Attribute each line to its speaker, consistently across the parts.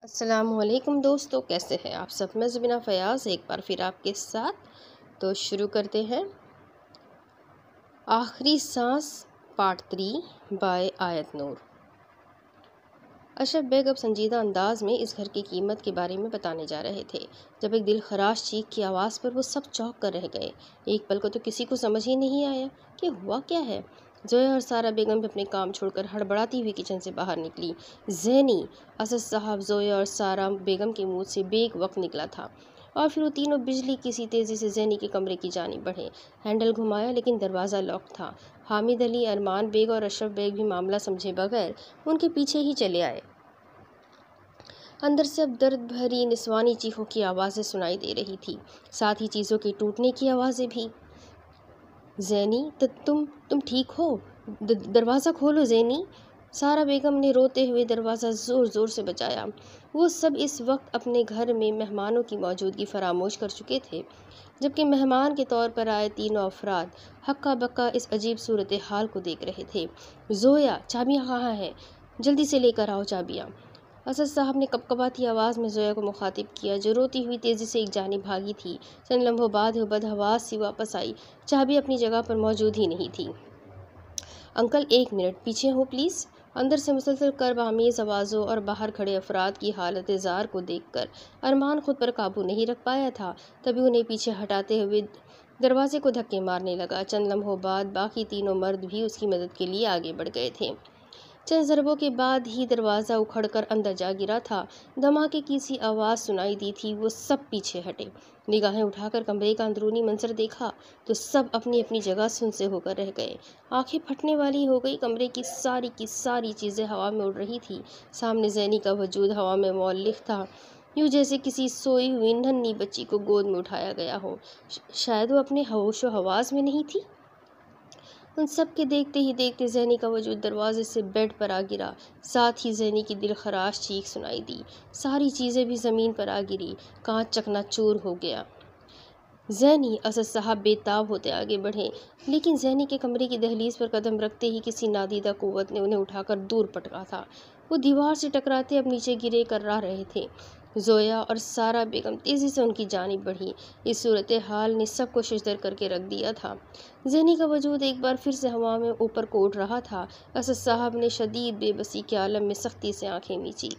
Speaker 1: السلام علیکم دوستو، کیسے ہیں آپ سب؟ میں زبینہ فیاض ایک بار پھر آپ کے ساتھ تو شروع کرتے ہیں آخری سانس پارٹ 3 بائے آیت نور۔ اشرف بیگ اب سنجیدہ انداز میں اس گھر کی قیمت کے بارے میں بتانے جا رہے تھے جب ایک دل خراش چیخ کی آواز پر وہ سب چونک کر رہ گئے۔ ایک پل کو تو کسی کو سمجھ ہی نہیں آیا کہ ہوا کیا ہے۔ زویا اور سارا بیگم بھی اپنے کام چھوڑ کر ہڑبڑاتی ہوئی کچن سے باہر نکلی۔ زینی، اسد صاحب زویا اور سارا بیگم کے منہ سے بیک وقت نکلا تھا اور پھر وہ تینوں بجلی کی سی تیزی سے زینی کے کمرے کی جانب بڑھے۔ ہینڈل گھمایا لیکن دروازہ لاک تھا۔ حامد علی، ارمان بیگ اور اشرف بیگ بھی معاملہ سمجھے بغیر ان کے پیچھے ہی چلے آئے۔ اندر سے اب درد بھری نسوانی چیخوں کی آوازیں سنائی دے رہی تھی، ساتھ ہی چیزوں کے ٹوٹنے کی آوازیں بھی۔ زینی، تم ٹھیک ہو؟ دروازہ کھولو زینی۔ سارا بیگم نے روتے ہوئے دروازہ زور زور سے بجایا۔ وہ سب اس وقت اپنے گھر میں مہمانوں کی موجودگی فراموش کر چکے تھے، جبکہ مہمان کے طور پر آئے تینوں افراد ہکا بکا اس عجیب صورتحال کو دیکھ رہے تھے۔ زویا، چابیاں کہاں ہیں؟ جلدی سے لے کر آؤ چابیاں۔ اسد صاحب نے کپکپاتی آواز میں زویا کو مخاطب کیا، جو روتی ہوئی تیزی سے ایک جانب بھاگی تھی۔ چند لمحوں بعد وہ بدحواس سی واپس آئی۔ چابی اپنی جگہ پر موجود ہی نہیں تھی۔ انکل، ایک منٹ پیچھے ہوں پلیز۔ اندر سے مسلسل کرب آمیز آوازوں اور باہر کھڑے افراد کی حالت زار کو دیکھ کر ارمان خود پر قابو نہیں رکھ پایا تھا، تبھی انہیں پیچھے ہٹاتے ہوئے دروازے کو دھکے مارنے لگا۔ چند لمحوں بعد باقی تینوں مرد بھی اس کی مدد کے لیے آگے بڑھ گئے تھے۔ چند ضربوں کے بعد ہی دروازہ اکھڑ کر اندر جا گرا تھا۔ دھماکے کی سی آواز سنائی دی تھی۔ وہ سب پیچھے ہٹے، نگاہیں اٹھا کر کمرے کا اندرونی منظر دیکھا تو سب اپنی اپنی جگہ سن سے ہو کر رہ گئے۔ آنکھیں پھٹنے والی ہو گئی۔ کمرے کی ساری چیزیں ہوا میں اڑ رہی تھی۔ سامنے زینی کا وجود ہوا میں معلق تھا، یوں جیسے کسی سوئی ہوئی ننھی بچی کو گود میں اٹھایا گیا ہو۔ شاید وہ اپنے ہوش و حواس میں نہیں تھی۔ ان سب کے دیکھتے ہی دیکھتے زینی کا وجود دروازے سے بیڈ پر آ گرا، ساتھ ہی زینی کی دل خراش چیخ سنائی دی۔ ساری چیزیں بھی زمین پر آ گری، کانچ چکنا چور ہو گیا۔ زینی، اسد صاحب بے تاب ہوتے آگے بڑھے، لیکن زینی کے کمرے کی دہلیز پر قدم رکھتے ہی کسی نادیدہ قوت نے انہیں اٹھا کر دور پٹکا تھا۔ وہ دیوار سے ٹکراتے اب نیچے گرے کرا رہے تھے۔ زویا اور سارا بیگم تیزی سے ان کی جانب بڑھی۔ اس صورتحال نے سب کو ششدر کر کے رکھ دیا تھا۔ زینی کا وجود ایک بار پھر سے ہوا میں اوپر کو اٹھ رہا تھا۔ اسد صاحب نے شدید بے بسی کے عالم میں سختی سے آنکھیں میچی۔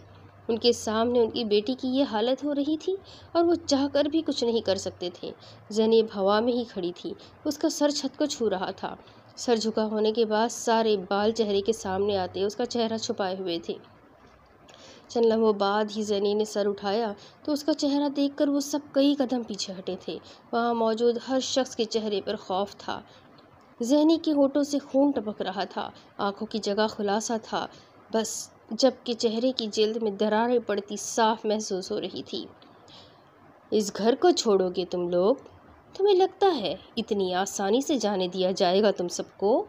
Speaker 1: ان کے سامنے ان کی بیٹی کی یہ حالت ہو رہی تھی اور وہ چاہ کر بھی کچھ نہیں کر سکتے تھے۔ زینب ہوا میں ہی کھڑی تھی، اس کا سر چھت کو چھو رہا تھا۔ سر جھکا ہونے کے بعد سارے بال چہرے کے سامنے آتے اس کا چہرہ چھپائے ہوئے تھے۔ چند لمحوں بعد ہی زینی نے سر اٹھایا تو اس کا چہرہ دیکھ کر وہ سب کئی قدم پیچھے ہٹے تھے۔ وہاں موجود ہر شخص کے چہرے پر خوف تھا۔ زینی کے ہونٹوں سے خون ٹپک رہا تھا، آنکھوں کی جگہ خلاصہ تھا بس، جبکہ چہرے کی جلد میں دراریں پڑتی صاف محسوس ہو رہی تھی۔ اس گھر کو چھوڑو گے تم لوگ؟ تمہیں لگتا ہے اتنی آسانی سے جانے دیا جائے گا تم سب کو؟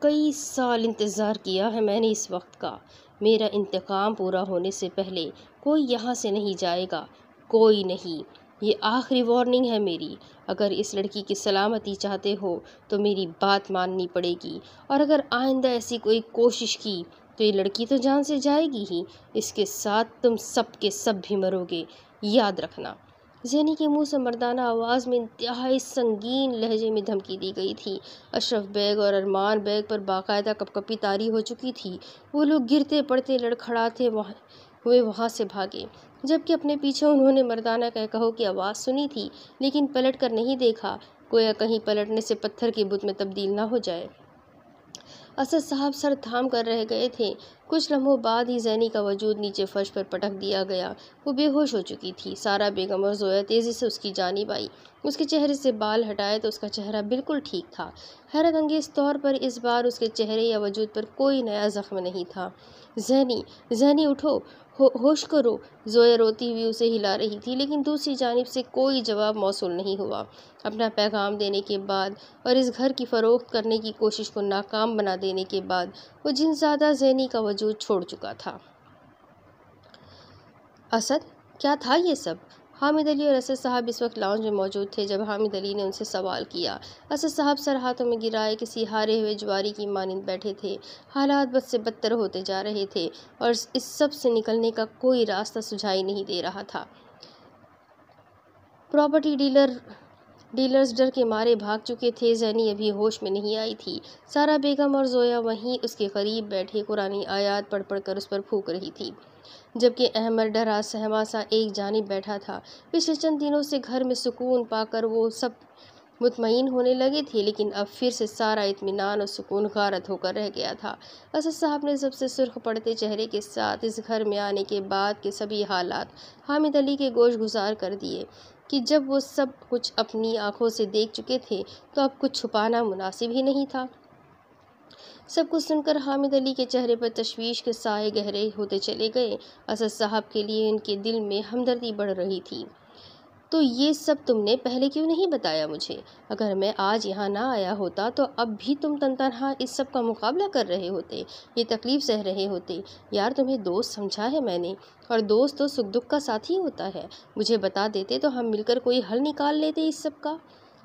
Speaker 1: کئی سال انتظار کیا ہے میں نے اس وقت کا۔ میرا انتقام پورا ہونے سے پہلے کوئی یہاں سے نہیں جائے گا، کوئی نہیں۔ یہ آخری وارننگ ہے میری۔ اگر اس لڑکی کی سلامتی چاہتے ہو تو میری بات ماننی پڑے گی، اور اگر آئندہ ایسی کوئی کوشش کی تو یہ لڑکی تو جان سے جائے گی ہی، اس کے ساتھ تم سب کے سب بھی مرو گے، یاد رکھنا۔ زینی کے منہ سے مردانہ آواز میں انتہائی سنگین لہجے میں دھمکی دی گئی تھی۔ اشرف بیگ اور ارمان بیگ پر باقاعدہ کپکپی طاری ہو چکی تھی۔ وہ لوگ گرتے پڑتے لڑکھڑاتے ہوئے وہاں سے بھاگے، جبکہ اپنے پیچھے انہوں نے مردانہ قہقہوں کی آواز سنی تھی لیکن پلٹ کر نہیں دیکھا، گویا کہیں پلٹنے سے پتھر کے بت میں تبدیل نہ ہو جائے۔ اسد صاحب سر تھام کر رہ گئے تھے۔ کچھ لمحوں بعد ہی زینی کا وجود نیچے فرش پر پٹک دیا گیا۔ وہ بے ہوش ہو چکی تھی۔ سارا بیگم اور زویا تیزی سے اس کی جانب آئی۔ اس کے چہرے سے بال ہٹائے تو اس کا چہرہ بالکل ٹھیک تھا۔ حیرت انگیز طور پر اس بار اس کے چہرے یا وجود پر کوئی نیا زخم نہیں تھا۔ زینی اٹھو، ہوش کرو۔ زویا روتی ہوئی اسے ہلا رہی تھی، لیکن دوسری جانب سے کوئی جواب موصول نہیں ہوا۔ اپنا پیغام دینے کے بعد اور اس گھر کی فروخت کرنے کی کوشش کو ناکام بنا دینے کے بعد وہ جنزادہ زینی کا وجود چھوڑ چکا تھا۔ اسد، کیا تھا یہ سب؟ حامد علی اور اسد صاحب اس وقت لاؤنج میں موجود تھے جب حامد علی نے ان سے سوال کیا۔ اسد صاحب سر ہاتھوں میں گرائے کسی ہارے ہوئے جواری کی مانند بیٹھے تھے۔ حالات بد سے بدتر ہوتے جا رہے تھے اور اس سب سے نکلنے کا کوئی راستہ سجھائی نہیں دے رہا تھا۔ پراپرٹی ڈیلرز ڈر کے مارے بھاگ چکے تھے۔ زینی ابھی ہوش میں نہیں آئی تھی۔ سارا بیگم اور زویا وہیں اس کے قریب بیٹھے قرآنی آیات پڑھ پڑھ کر اس پر پھونک رہی تھی، جبکہ احمد ڈرا سہما سا ایک جانب بیٹھا تھا۔ پچھلے چند دنوں سے گھر میں سکون پا کر وہ سب مطمئن ہونے لگے تھے، لیکن اب پھر سے سارا اطمینان اور سکون غارت ہو کر رہ گیا تھا۔ اسد صاحب نے سب سے سرخ پڑتے چہرے کے ساتھ اس گھر میں آنے کے بعد کے سبھی حالات حامد علی کے گوش گزار کر دیے کہ جب وہ سب کچھ اپنی آنکھوں سے دیکھ چکے تھے تو اب کچھ چھپانا مناسب ہی نہیں تھا۔ سب کچھ سن کر حامد علی کے چہرے پر تشویش کے سائے گہرے ہوتے چلے گئے۔ اسد صاحب کے لیے ان کے دل میں ہمدردی بڑھ رہی تھی۔ تو یہ سب تم نے پہلے کیوں نہیں بتایا مجھے؟ اگر میں آج یہاں نہ آیا ہوتا تو اب بھی تم تنہا اس سب کا مقابلہ کر رہے ہوتے، یہ تکلیف سہ رہے ہوتے۔ یار تمہیں دوست سمجھا ہے میں نے، اور دوست تو سکھ دکھ کا ساتھی ہوتا ہے۔ مجھے بتا دیتے تو ہم مل کر کوئی حل نکال لیتے اس سب کا۔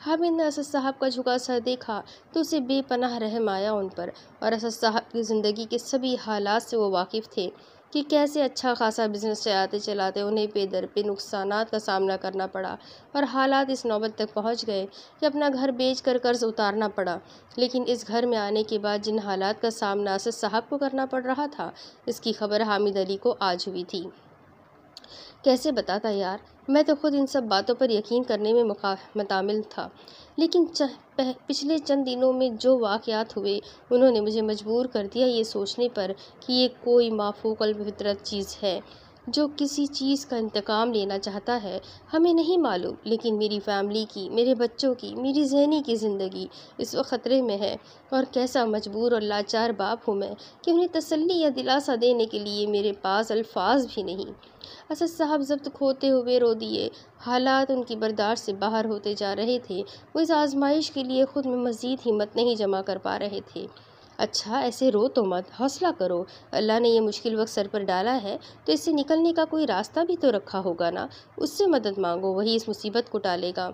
Speaker 1: حامد نے اسد صاحب کا جھکا سر دیکھا تو اسے بے پناہ رحم آیا ان پر، اور اسد صاحب کی زندگی کے سبھی حالات سے وہ واقف تھے کہ کیسے اچھا خاصا بزنس چلاتے چلاتے انہیں پے در پہ نقصانات کا سامنا کرنا پڑا، اور حالات اس نوبت تک پہنچ گئے کہ اپنا گھر بیچ کر قرض اتارنا پڑا۔ لیکن اس گھر میں آنے کے بعد جن حالات کا سامنا اسد صاحب کو کرنا پڑ رہا تھا، اس کی خبر حامد علی کو آج ہوئی تھی۔ کیسے بتاتا یار، میں تو خود ان سب باتوں پر یقین کرنے میں متعامل تھا، لیکن پچھلے چند دنوں میں جو واقعات ہوئے انہوں نے مجھے مجبور کر دیا یہ سوچنے پر کہ یہ کوئی مافوق الفطرت چیز ہے جو کسی چیز کا انتقام لینا چاہتا ہے۔ ہمیں نہیں معلوم، لیکن میری فیملی کی، میرے بچوں کی، میری زینی کی زندگی اس وقت خطرے میں ہے، اور کیسا مجبور اور لاچار باپ ہوں میں کہ انہیں تسلی یا دلاسا دینے کے لیے میرے پاس الفاظ بھی نہیں۔ اسد صاحب ضبط کھوتے ہوئے رو دیے۔ حالات ان کی برداشت سے باہر ہوتے جا رہے تھے۔ وہ اس آزمائش کے لیے خود میں مزید ہمت نہیں جمع کر پا رہے تھے۔ اچھا ایسے رو تو مت، حوصلہ کرو۔ اللہ نے یہ مشکل وقت سر پر ڈالا ہے تو اس سے نکلنے کا کوئی راستہ بھی تو رکھا ہوگا نا، اس سے مدد مانگو، وہی اس مصیبت کو ٹالے گا۔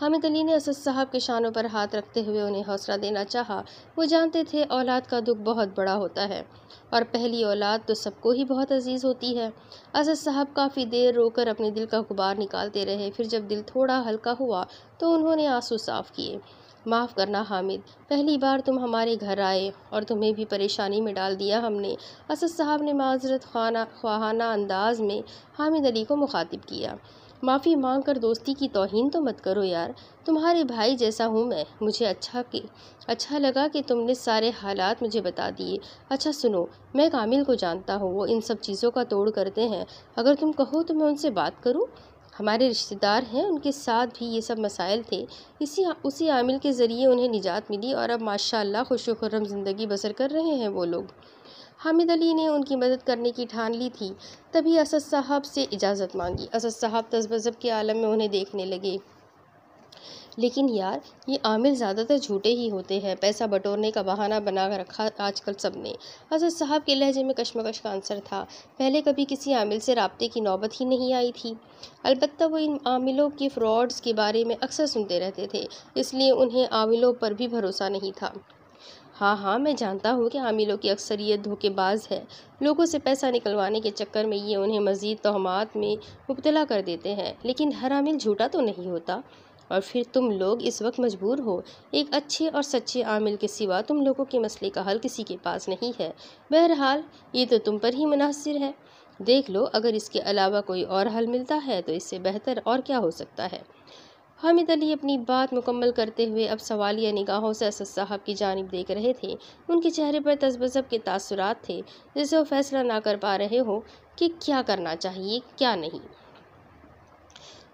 Speaker 1: حامد علی نے اسد صاحب کے شانوں پر ہاتھ رکھتے ہوئے انہیں حوصلہ دینا چاہا۔ وہ جانتے تھے اولاد کا دکھ بہت بڑا ہوتا ہے، اور پہلی اولاد تو سب کو ہی بہت عزیز ہوتی ہے۔ اسد صاحب کافی دیر رو کر اپنے دل کا غبار نکالتے رہے، پھر جب دل تھوڑا ہلکا ہوا تو انہوں نے آنسو صاف کیے۔ معاف کرنا حامد، پہلی بار تم ہمارے گھر آئے اور تمہیں بھی پریشانی میں ڈال دیا ہم نے۔ اسد صاحب نے معذرت خواہانہ انداز میں حامد علی کو مخاطب کیا۔ معافی مانگ کر دوستی کی توہین تو مت کرو یار، تمہارے بھائی جیسا ہوں میں، مجھے اچھا لگا کہ تم نے سارے حالات مجھے بتا دیے۔ اچھا سنو، میں کامل کو جانتا ہوں، وہ ان سب چیزوں کا توڑ کرتے ہیں، اگر تم کہو تو میں ان سے بات کروں۔ ہمارے رشتہ دار ہیں، ان کے ساتھ بھی یہ سب مسائل تھے، اسی عامل کے ذریعے انہیں نجات ملی، اور اب ماشاءاللہ خوش و خرم زندگی بسر کر رہے ہیں وہ لوگ۔ حامد علی نے ان کی مدد کرنے کی ٹھان لی تھی، تبھی اسد صاحب سے اجازت مانگی۔ اسد صاحب تذبذب کے عالم میں انہیں دیکھنے لگے۔ لیکن یار یہ عامل زیادہ تر جھوٹے ہی ہوتے ہیں، پیسہ بٹورنے کا بہانہ بنا رکھا آج کل سب نے۔ اسد صاحب کے لہجے میں کشمکش کا عنصر تھا۔ پہلے کبھی کسی عامل سے رابطے کی نوبت ہی نہیں آئی تھی، البتہ وہ ان عاملوں کے فراڈز کے بارے میں اکثر سنتے رہتے تھے، اس لیے انہیں عاملوں پر بھی بھروسہ نہیں تھا۔ ہاں میں جانتا ہوں کہ عاملوں کی اکثریت دھوکے باز ہے، لوگوں سے پیسہ نکلوانے کے چکر میں یہ انہیں مزید تہمات میں مبتلا کر دیتے ہیں، لیکن ہر عامل جھوٹا تو نہیں ہوتا، اور پھر تم لوگ اس وقت مجبور ہو، ایک اچھے اور سچے عامل کے سوا تم لوگوں کے مسئلے کا حل کسی کے پاس نہیں ہے۔ بہرحال یہ تو تم پر ہی منحصر ہے، دیکھ لو، اگر اس کے علاوہ کوئی اور حل ملتا ہے تو اس سے بہتر اور کیا ہو سکتا ہے۔ حامد علی اپنی بات مکمل کرتے ہوئے اب سوالیہ نگاہوں سے اسد صاحب کی جانب دیکھ رہے تھے۔ ان کے چہرے پر تذبذب کے تاثرات تھے، جیسے وہ فیصلہ نہ کر پا رہے ہوں کہ کیا کرنا چاہیے کیا نہیں۔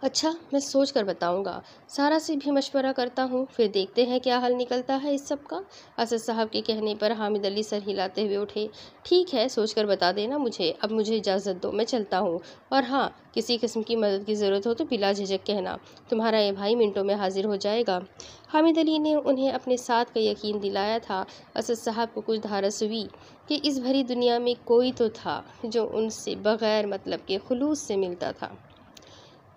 Speaker 1: اچھا میں سوچ کر بتاؤں گا، سارا سے بھی مشورہ کرتا ہوں، پھر دیکھتے ہیں کیا حل نکلتا ہے اس سب کا۔ اسد صاحب کے کہنے پر حامد علی سر ہلاتے ہوئے اٹھے۔ ٹھیک ہے، سوچ کر بتا دینا مجھے، اب مجھے اجازت دو، میں چلتا ہوں، اور ہاں کسی قسم کی مدد کی ضرورت ہو تو بلا جھجک کہنا، تمہارا یہ بھائی منٹوں میں حاضر ہو جائے گا۔ حامد علی نے انہیں اپنے ساتھ کا یقین دلایا تھا۔ اسد صاحب کو کچھ دھارس ہوئی کہ اس بھری دنیا میں کوئی تو تھا جو ان سے بغیر مطلب کے خلوص سے ملتا تھا۔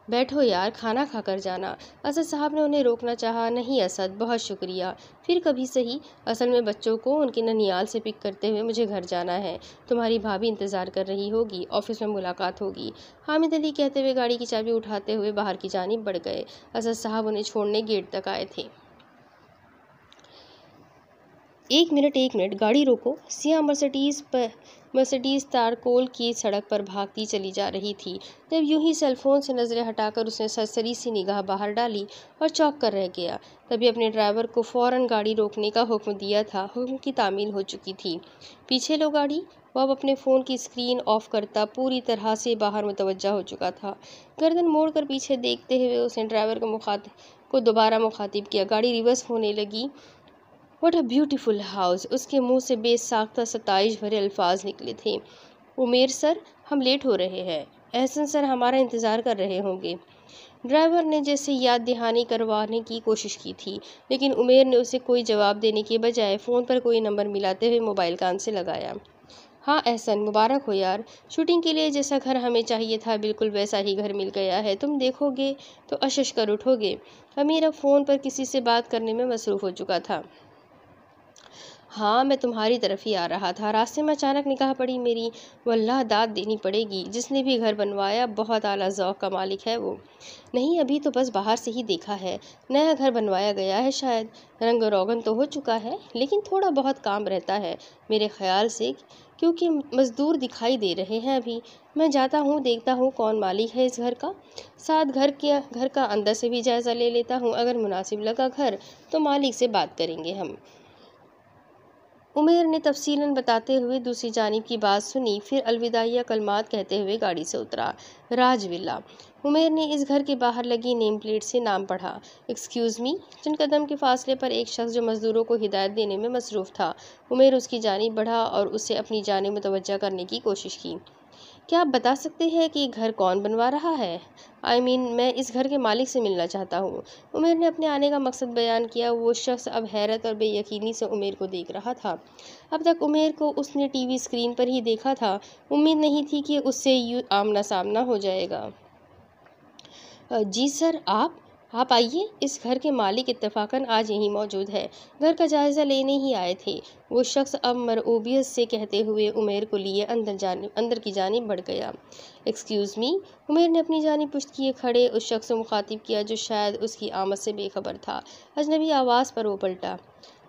Speaker 1: بیٹھو یار، کھانا کھا کر جانا۔ اسد صاحب نے انہیں روکنا چاہا۔ نہیں اسد، بہت شکریہ، پھر کبھی صحیح۔ اصل میں بچوں کو ان کے ننیال سے پک کرتے ہوئے مجھے گھر جانا ہے۔ تمہاری بھابھی انتظار کر رہی ہوگی، آفس میں ملاقات ہوگی۔ حامد علی کہتے ہوئے گاڑی کی چابی اٹھاتے ہوئے باہر کی جانب بڑھ گئے۔ اسد صاحب انہیں چھوڑنے گیٹ تک آئے تھے۔ ایک منٹ، گاڑی روکو۔ سیاہ مرسڈیز تارکول کی سڑک پر بھاگتی چلی جا رہی تھی۔ جب یوں ہی سیل فون سے نظریں ہٹا کر اس نے سرسری سی نگاہ باہر ڈالی اور چونک کر رہ گیا۔ تبھی اپنے ڈرائیور کو فوراً گاڑی روکنے کا حکم دیا تھا۔ حکم کی تعمیل ہو چکی تھی۔ پیچھے لو گاڑی۔ وہ اب اپنے فون کی اسکرین آف کرتا پوری طرح سے باہر متوجہ ہو چکا تھا۔ گردن موڑ کر پیچھے دیکھتے ہوئے اس نے ڈرائیور کو دوبارہ مخاطب کیا۔ گاڑی ریورس ہونے لگی۔ What a beautiful house! اس کے منہ سے بے ساختہ ستائش بھرے الفاظ نکلے تھے۔ عمیر سر، ہم لیٹ ہو رہے ہیں۔ احسن سر ہمارا انتظار کر رہے ہوں گے۔ ڈرائیور نے جیسے یاد دہانی کروانے کی کوشش کی تھی، لیکن عمیر نے اسے کوئی جواب دینے کے بجائے فون پر کوئی نمبر ملاتے ہوئے موبائل کان سے لگایا۔ ہاں احسن، مبارک ہو یار، شوٹنگ کے لیے جیسا گھر ہمیں چاہیے تھا بالکل ویسا ہی گھر مل گیا ہے۔ تم دیکھو گے تو اشش کر اٹھو گے۔ امیر اب فون پر کسی سے بات کرنے میں مصروف ہو چکا تھا۔ ہاں میں تمہاری طرف ہی آ رہا تھا، راستے میں اچانک نگاہ پڑی میری۔ واللہ داد دینی پڑے گی، جس نے بھی گھر بنوایا بہت اعلیٰ ذوق کا مالک ہے وہ۔ نہیں ابھی تو بس باہر سے ہی دیکھا ہے، نیا گھر بنوایا گیا ہے شاید۔ رنگ روگن تو ہو چکا ہے، لیکن تھوڑا بہت کام رہتا ہے میرے خیال سے، کیونکہ مزدور دکھائی دے رہے ہیں ابھی۔ میں جاتا ہوں، دیکھتا ہوں کون مالک ہے اس گھر کا، ساتھ گھر کا اندر سے بھی جائزہ لے لیتا ہوں۔ اگر مناسب لگا گھر تو مالک سے بات کریں گے ہم۔ عمیر نے تفصیلاً بتاتے ہوئے دوسری جانب کی بات سنی، پھر الوداعیہ کلمات کہتے ہوئے گاڑی سے اترا۔ راج ولا۔ عمیر نے اس گھر کے باہر لگی نیم پلیٹ سے نام پڑھا۔ Excuse me. چند قدم کے فاصلے پر ایک شخص جو مزدوروں کو ہدایت دینے میں مصروف تھا۔ عمیر اس کی جانب بڑھا اور اسے اپنی جانب متوجہ کرنے کی کوشش کی۔ کیا آپ بتا سکتے ہیں کہ یہ گھر کون بنوا رہا ہے؟ میں اس گھر کے مالک سے ملنا چاہتا ہوں۔ عمیر نے اپنے آنے کا مقصد بیان کیا۔ وہ شخص اب حیرت اور بے یقینی سے عمیر کو دیکھ رہا تھا۔ اب تک عمیر کو اس نے ٹی وی اسکرین پر ہی دیکھا تھا، امید نہیں تھی کہ اس سے یوں آمنا سامنا ہو جائے گا۔ جی سر، آپ آئیے، اس گھر کے مالک اتفاقاً آج یہیں موجود ہے، گھر کا جائزہ لینے ہی آئے تھے۔ وہ شخص اب مرعوبیت سے کہتے ہوئے عمیر کو لیے اندر کی جانب بڑھ گیا۔ Excuse me. عمیر نے اپنی جانب پشت کیے کھڑے اس شخص کو مخاطب کیا جو شاید اس کی آمد سے بے خبر تھا۔ اجنبی آواز پر وہ پلٹا۔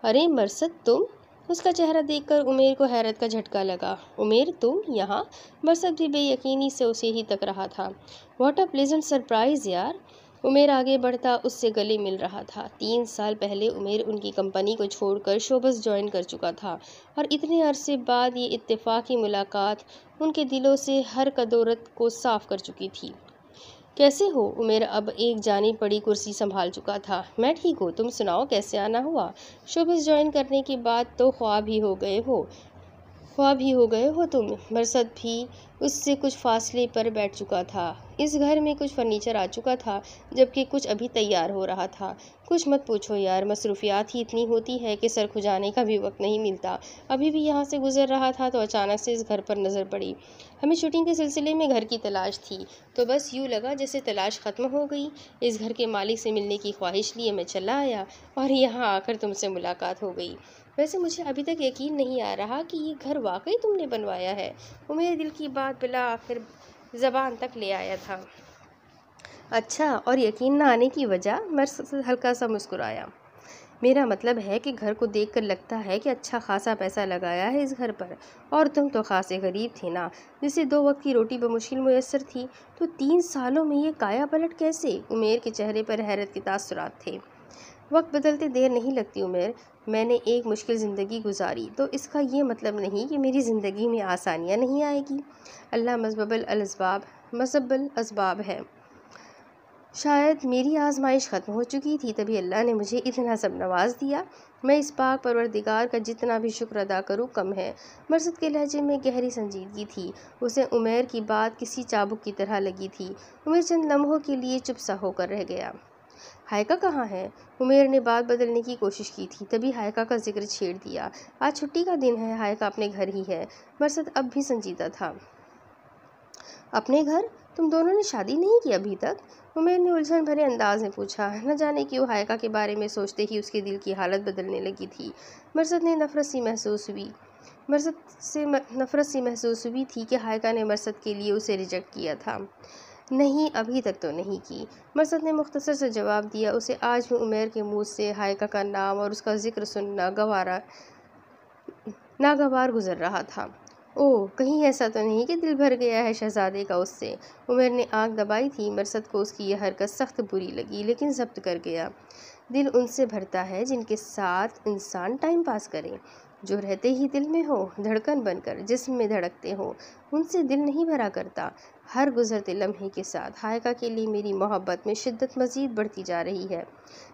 Speaker 1: ارے مرثد تم؟ اس کا چہرہ دیکھ کر عمیر کو حیرت کا جھٹکا لگا۔ عمیر تم یہاں؟ مرثد بھی بے یقینی سے اسے ہی تک رہا تھا۔ واٹ اے پلیزنٹ سرپرائز یار! عمیر آگے بڑھتا اس سے گلے مل رہا تھا۔ 3 سال پہلے عمیر ان کی کمپنی کو چھوڑ کر شوبز جوائن کر چکا تھا، اور اتنے عرصے بعد یہ اتفاقی ملاقات ان کے دلوں سے ہر کدورت کو صاف کر چکی تھی۔ کیسے ہو؟ عمیر اب ایک جانب پڑی کرسی سنبھال چکا تھا۔ میں ٹھیک ہوں، تم سناؤ کیسے آنا ہوا؟ شوبز جوائن کرنے کے بعد تو خواب ہی ہو گئے ہو تم۔ مرثد بھی اس سے کچھ فاصلے پر بیٹھ چکا تھا۔ اس گھر میں کچھ فرنیچر آ چکا تھا، جبکہ کچھ ابھی تیار ہو رہا تھا۔ کچھ مت پوچھو یار، مصروفیات ہی اتنی ہوتی ہے کہ سر کھجانے کا بھی وقت نہیں ملتا۔ ابھی بھی یہاں سے گزر رہا تھا تو اچانک سے اس گھر پر نظر پڑی۔ ہمیں شوٹنگ کے سلسلے میں گھر کی تلاش تھی، تو بس یوں لگا جیسے تلاش ختم ہو گئی۔ اس گھر کے مالک سے ملنے کی خواہش لیے میں چلا آیا، اور یہاں آ کر تم سے ملاقات ہو گئی۔ ویسے مجھے ابھی تک یقین نہیں آ رہا کہ یہ گھر واقعی تم نے بنوایا ہے۔ عمیر دل کی بات بالآخر زبان تک لے آیا تھا۔ اچھا، اور یقین نہ آنے کی وجہ؟ مرثد ہلکا سا مسکرایا۔ میرا مطلب ہے کہ گھر کو دیکھ کر لگتا ہے کہ اچھا خاصا پیسہ لگایا ہے اس گھر پر، اور تم تو خاصے غریب تھے نا، جسے 2 وقت کی روٹی بمشکل میسر تھی، تو 3 سالوں میں یہ کایا پلٹ کیسے؟ عمیر کے چہرے پر حیرت کے تاثرات تھے۔ وقت بدلتے دیر نہیں لگتی عمیر، میں نے ایک مشکل زندگی گزاری، تو اس کا یہ مطلب نہیں کہ میری زندگی میں آسانیاں نہیں آئے گی۔ اللہ مسبب الاسباب ہے۔ شاید میری آزمائش ختم ہو چکی تھی، تبھی اللہ نے مجھے اتنا سب نواز دیا۔ میں اس پاک پروردگار کا جتنا بھی شکر ادا کروں کم ہے۔ مرثد کے لہجے میں گہری سنجیدگی تھی۔ اسے عمیر کی بات کسی چابک کی طرح لگی تھی۔ عمیر چند لمحوں کے لیے چپ سا ہو کر رہ گیا۔ ہائیکا کہاں ہے؟ عمیر نے بات بدلنے کی کوشش کی تھی، تبھی ہائیکا کا ذکر چھیڑ دیا۔ آج چھٹی کا دن ہے، ہائیکا اپنے گھر ہی ہے۔ مرثد اب بھی سنجیدہ تھا۔ اپنے گھر؟ تم دونوں نے شادی نہیں کی ابھی تک؟ عمیر نے الجھن بھرے انداز میں پوچھا۔ نہ جانے کیوں ہائیکا کے بارے میں سوچتے ہی اس کے دل کی حالت بدلنے لگی تھی۔ مرثد سے نفرت سی محسوس ہوئی تھی کہ ہائیکا نے مرثد کے لیے اسے ریجیکٹ کیا تھا۔ نہیں، ابھی تک تو نہیں کی، مرثد نے مختصر سے جواب دیا۔ اسے آج بھی عمیر کے منہ سے ہائیکا کا نام اور اس کا ذکر سننا ناگوار گزر رہا تھا۔ اوہ، کہیں ایسا تو نہیں کہ دل بھر گیا ہے شہزادے کا اس سے؟ عمیر نے آنکھ دبائی تھی۔ مرثد کو اس کی یہ حرکت سخت بری لگی، لیکن ضبط کر گیا۔ دل ان سے بھرتا ہے جن کے ساتھ انسان ٹائم پاس کرے، جو رہتے ہی دل میں ہو، دھڑکن بن کر جسم میں دھڑکتے ہو، ان سے دل نہیں بھرا کرتا۔ ہر گزرتے لمحے کے ساتھ ہائیکا کے لیے میری محبت میں شدت مزید بڑھتی جا رہی ہے،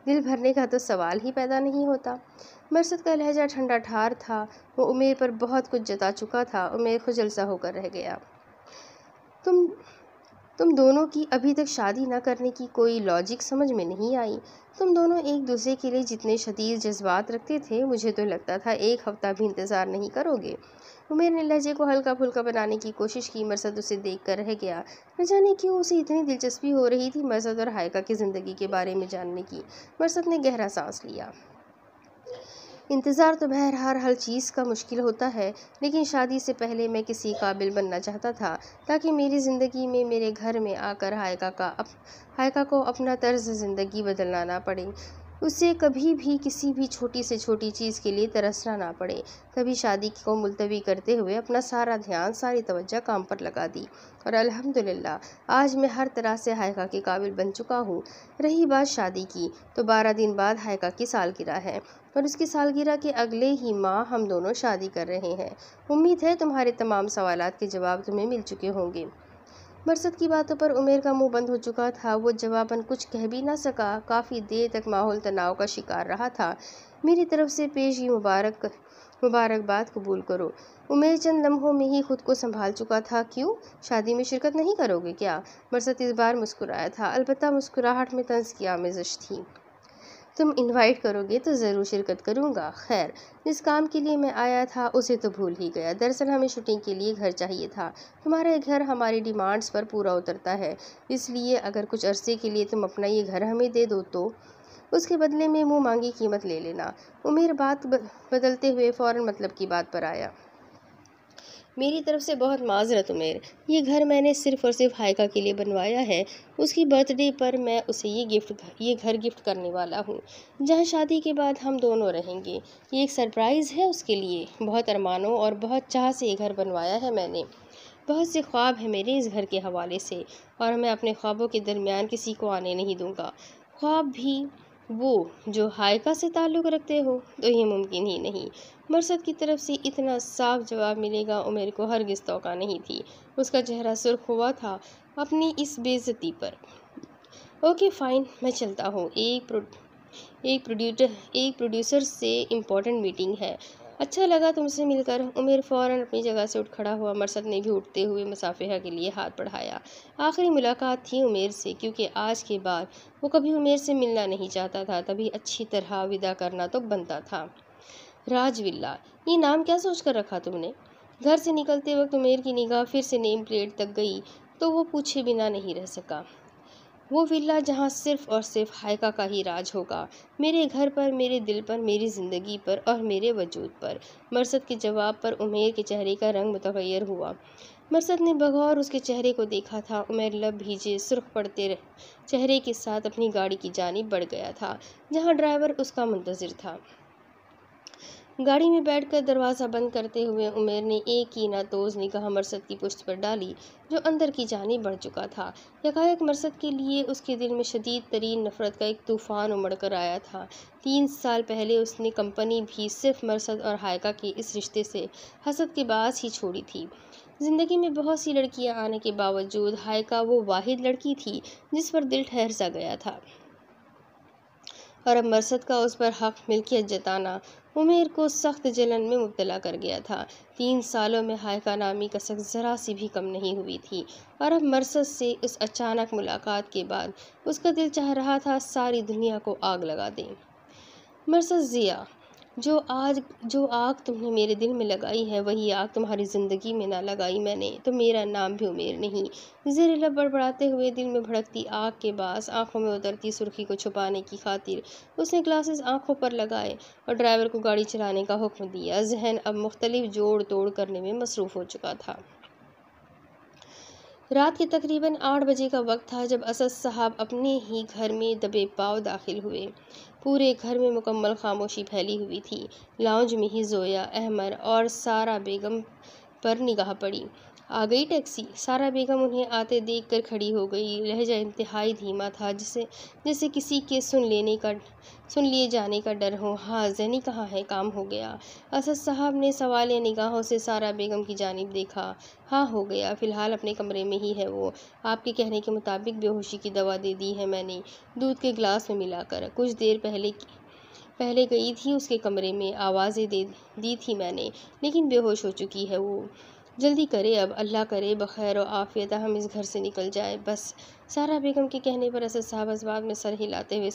Speaker 1: دل بھرنے کا تو سوال ہی پیدا نہیں ہوتا۔ مرثد کا لہجہ ٹھنڈا ٹھار تھا، وہ امیر پر بہت کچھ جتا چکا تھا۔ امیر خجل سا ہو کر رہ گیا۔ تم دونوں کی ابھی تک شادی نہ کرنے کی کوئی لاجک سمجھ میں نہیں آئی۔ تم دونوں ایک دوسرے کے لیے جتنے شدید جذبات رکھتے تھے، مجھے تو لگتا تھا ایک ہفتہ بھی انتظار نہیں کرو گے۔ عمیر نے لہجے کو ہلکا پھلکا بنانے کی کوشش کی۔ مرثد اسے دیکھ کر رہ گیا۔ نہ جانے کیوں اسے اتنی دلچسپی ہو رہی تھی مرثد اور ہائیکا کی زندگی کے بارے میں جاننے کی۔ مرثد نے گہرا سانس لیا۔ انتظار تو بہرحال ہر چیز کا مشکل ہوتا ہے، لیکن شادی سے پہلے میں کسی قابل بننا چاہتا تھا تاکہ میری زندگی میں، میرے گھر میں آ کر ہائیکا کو اپنا طرز زندگی بدلنا نہ پڑے، اسے کبھی بھی کسی بھی چھوٹی سے چھوٹی چیز کے لیے ترسنا نہ پڑے۔ کبھی شادی کو ملتوی کرتے ہوئے اپنا سارا دھیان، ساری توجہ کام پر لگا دی، اور الحمدللہ آج میں ہر طرح سے ہائیکا کے قابل بن چکا ہوں۔ رہی بات شادی کی، تو 12 دن بعد ہائیکا کی سالگرہ ہے، اور اس کی سالگرہ کے اگلے ہی ماہ ہم دونوں شادی کر رہے ہیں۔ امید ہے تمہارے تمام سوالات کے جواب تمہیں مل چکے ہوں گے۔ مرثد کی باتوں پر عمیر کا منہ بند ہو چکا تھا، وہ جواباً کچھ کہہ بھی نہ سکا۔ کافی دیر تک ماحول تناؤ کا شکار رہا تھا۔ میری طرف سے پیشگی مبارکباد قبول کرو۔ عمیر چند لمحوں میں ہی خود کو سنبھال چکا تھا۔ کیوں؟ شادی میں شرکت نہیں کرو گے کیا؟ مرثد اس بار مسکرایا تھا، البتہ مسکراہٹ میں طنز کی آمیزش تھی۔ تم انوائٹ کرو گے تو ضرور شرکت کروں گا۔ خیر، جس کام کے لیے میں آیا تھا اسے تو بھول ہی گیا۔ دراصل ہمیں شوٹنگ کے لیے گھر چاہیے تھا۔ تمہارا گھر ہماری ڈیمانڈز پر پورا اترتا ہے، اس لیے اگر کچھ عرصے کے لیے تم اپنا یہ گھر ہمیں دے دو تو اس کے بدلے میں منہ مانگی قیمت لے لینا۔ عمیر بات بدلتے ہوئے فوراً مطلب کی بات پر آیا۔ میری طرف سے بہت معذرت عمیر، یہ گھر میں نے صرف اور صرف ہائیکا کے لیے بنوایا ہے۔ اس کی برتھ ڈے پر میں اسے یہ گھر گفٹ کرنے والا ہوں، جہاں شادی کے بعد ہم دونوں رہیں گے۔ یہ ایک سرپرائز ہے اس کے لیے۔ بہت ارمانوں اور بہت چاہ سے یہ گھر بنوایا ہے میں نے۔ بہت سے خواب ہیں میرے اس گھر کے حوالے سے، اور میں اپنے خوابوں کے درمیان کسی کو آنے نہیں دوں گا۔ خواب بھی وہ جو ہائیکا سے تعلق رکھتے ہو تو یہ ممکن ہی نہیں۔ مرثد کی طرف سے اتنا صاف جواب ملے گا عمیر کو ہرگز توقع نہیں تھی۔ اس کا چہرہ سرخ ہوا تھا اپنی اس بے عزتی پر۔ اوکے فائن، میں چلتا ہوں، ایک پروڈیوسر سے امپورٹنٹ میٹنگ ہے۔ اچھا لگا تم سے مل کر۔ عمیر فوراً اپنی جگہ سے اٹھ کھڑا ہوا۔ مرثد نے بھی اٹھتے ہوئے مصافحہ کے لیے ہاتھ بڑھایا۔ آخری ملاقات تھی عمیر سے، کیونکہ آج کے بعد وہ کبھی عمیر سے ملنا نہیں چاہتا تھا، تبھی اچھی طرح وداع کرنا تو بنتا تھا۔ راج ولا، یہ نام کیا سوچ کر رکھا تم نے؟ گھر سے نکلتے وقت عمیر کی نگاہ پھر سے نیم پلیٹ تک گئی تو وہ پوچھے بنا نہیں رہ سکا۔ وہ ولا جہاں صرف اور صرف ہائیکا کا ہی راج ہوگا، میرے گھر پر، میرے دل پر، میری زندگی پر اور میرے وجود پر۔ مرثد کے جواب پر عمیر کے چہرے کا رنگ متغیر ہوا۔ مرثد نے بغور اس کے چہرے کو دیکھا تھا۔ عمیر لب بھیجے، سرخ پڑتے چہرے کے ساتھ اپنی گاڑی کی جانب بڑھ گیا تھا، جہاں ڈرائیور اس کا منتظر تھا۔ گاڑی میں بیٹھ کر دروازہ بند کرتے ہوئے عمیر نے ایک کینہ توز نگاہ مرثد کی پشت پر ڈالی، جو اندر کی جانب بڑھ چکا تھا۔ یکایک مرثد کے لیے اس کے دل میں شدید ترین نفرت کا ایک طوفان امڑ کر آیا تھا۔ 3 سال پہلے اس نے کمپنی بھی صرف مرثد اور ہائیکا کے اس رشتے سے حسد کے باعث ہی چھوڑی تھی۔ زندگی میں بہت سی لڑکیاں آنے کے باوجود ہائیکا وہ واحد لڑکی تھی جس پر دل ٹھہر سا گیا تھا، اور اب مرثد کا اس پر حق ملکیت جتانا عمیر کو سخت جلن میں مبتلا کر گیا تھا۔ 3 سالوں میں ہائیکا نامی کسک ذرا سی بھی کم نہیں ہوئی تھی، اور اب مرثد سے اس اچانک ملاقات کے بعد اس کا دل چاہ رہا تھا ساری دنیا کو آگ لگا دے۔ مرثد ضیا، جو آگ تم نے میرے دل میں لگائی ہے وہی آگ تمہاری زندگی میں نہ لگائی میں نے تو میرا نام بھی عمیر نہیں۔ زیر لب بڑبڑاتے ہوئے دل میں بھڑکتی آگ کے باعث آنکھوں میں اترتی سرخی کو چھپانے کی خاطر اس نے گلاسز آنکھوں پر لگائے اور ڈرائیور کو گاڑی چلانے کا حکم دیا۔ ذہن اب مختلف جوڑ توڑ کرنے میں مصروف ہو چکا تھا۔ رات کے تقریباً 8 بجے کا وقت تھا جب اسد صاحب اپنے ہی گھر میں دبے پاؤں داخل ہوئے۔ پورے گھر میں مکمل خاموشی پھیلی ہوئی تھی۔ لاؤنج میں ہی زویا، احمد اور سارا بیگم پر نگاہ پڑی۔ آ گئی ٹیکسی؟ سارا بیگم انہیں آتے دیکھ کر کھڑی ہو گئی۔ لہجہ انتہائی دھیما تھا جیسے کسی کے سن لیے جانے کا ڈر ہو۔ ہاں زینی کہاں ہے؟ کام ہو گیا؟ اسد صاحب نے سوالیہ نگاہوں سے سارا بیگم کی جانب دیکھا۔ ہاں ہو گیا، فی الحال اپنے کمرے میں ہی ہے وہ۔ آپ کے کہنے کے مطابق بے ہوشی کی دوا دے دی ہے میں نے، دودھ کے گلاس میں ملا کر۔ کچھ دیر پہلے گئی تھی اس کے کمرے میں، آوازیں دی تھی میں نے، لیکن بے ہوش ہو چکی ہے وہ۔ جلدی کرے اب، اللہ کرے بخیر و عافیت ہم اس گھر سے نکل جائیں بس۔ سارا بیگم کے کہنے پر اسد صاحب اسباب میں سر ہلاتے ہوئے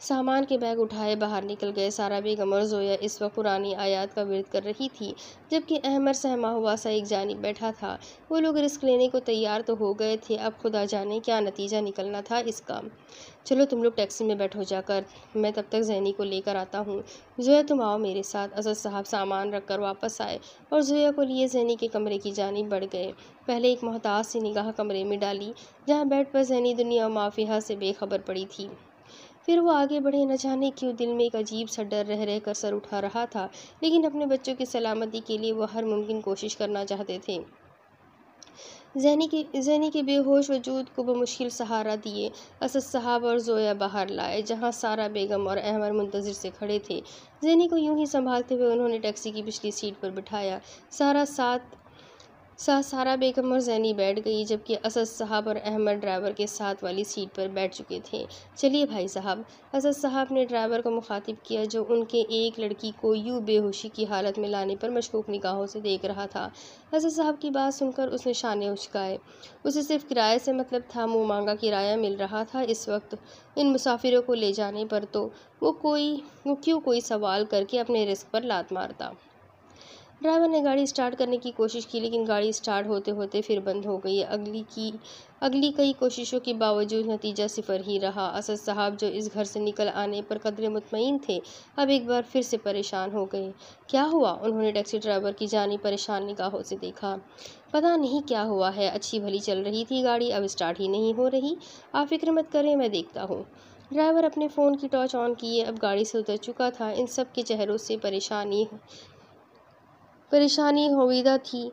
Speaker 1: سامان کے بیگ اٹھائے باہر نکل گئے۔ سارا بیگم اور زویا اس وقت قرآنی آیات کا ورد کر رہی تھی، جبکہ احمد سہما ہوا سا ایک جانب بیٹھا تھا۔ وہ لوگ رسک لینے کو تیار تو ہو گئے تھے، اب خدا جانے کیا نتیجہ نکلنا تھا اس کا۔ چلو تم لوگ ٹیکسی میں بیٹھو جا کر، میں تب تک زینی کو لے کر آتا ہوں۔ زویا تم آؤ میرے ساتھ۔ اسد صاحب سامان رکھ کر واپس آئے اور زویا کو لیے زینی کے کمرے کی جانب بڑھ گئے۔ پہلے ایک محتاط سی نگاہ کمرے میں ڈالی جہاں بیڈ پر زینی دنیا و ما فیہا سے بے خبر پڑی تھی۔ پھر وہ آگے بڑھے۔ نہ جانے کیوں دل میں ایک عجیب سا ڈر رہ کر سر اٹھا رہا تھا، لیکن اپنے بچوں کی سلامتی کے لیے وہ ہر ممکن کوشش کرنا چاہتے تھے۔ زینی کے بے ہوش وجود کو بمشکل سہارا دیے اسد صاحب اور زویا باہر لائے، جہاں سارا بیگم اور احمد منتظر سے کھڑے تھے۔ زینی کو یوں ہی سنبھالتے ہوئے انہوں نے ٹیکسی کی پچھلی سیٹ پر بٹھایا۔ سارا بیگم اور زینی بیٹھ گئی، جبکہ اسد صاحب اور احمد ڈرائیور کے ساتھ والی سیٹ پر بیٹھ چکے تھے۔ چلیے بھائی صاحب، اسد صاحب نے ڈرائیور کو مخاطب کیا جو ان کے ایک لڑکی کو یوں بے ہوشی کی حالت میں لانے پر مشکوک نگاہوں سے دیکھ رہا تھا۔ اسد صاحب کی بات سن کر اس نے شانے اچکائے۔ اسے صرف کرائے سے مطلب تھا، منہ مانگا کرایہ مل رہا تھا اس وقت ان مسافروں کو لے جانے پر، تو وہ کیوں کوئی سوال کر کے اپنے رزق پر لات مارتا۔ ڈرائیور نے گاڑی اسٹارٹ کرنے کی کوشش کی، لیکن گاڑی اسٹارٹ ہوتے ہوتے پھر بند ہو گئی۔ اگلی کئی کوششوں کے باوجود نتیجہ صفر ہی رہا۔ اسد صاحب جو اس گھر سے نکل آنے پر قدرے مطمئن تھے، اب ایک بار پھر سے پریشان ہو گئے۔ کیا ہوا؟ انہوں نے ٹیکسی ڈرائیور کی جانب پریشان نگاہوں سے دیکھا۔ پتہ نہیں کیا ہوا ہے، اچھی بھلی چل رہی تھی گاڑی، اب اسٹارٹ ہی نہیں ہو رہی۔ آپ فکر مت کریں، میں دیکھتا ہوں۔ ڈرائیور اپنے فون کی ٹارچ آن کیے اب گاڑی سے اتر چکا تھا۔ ان سب کے چہروں سے پریشانی ہویدہ تھی۔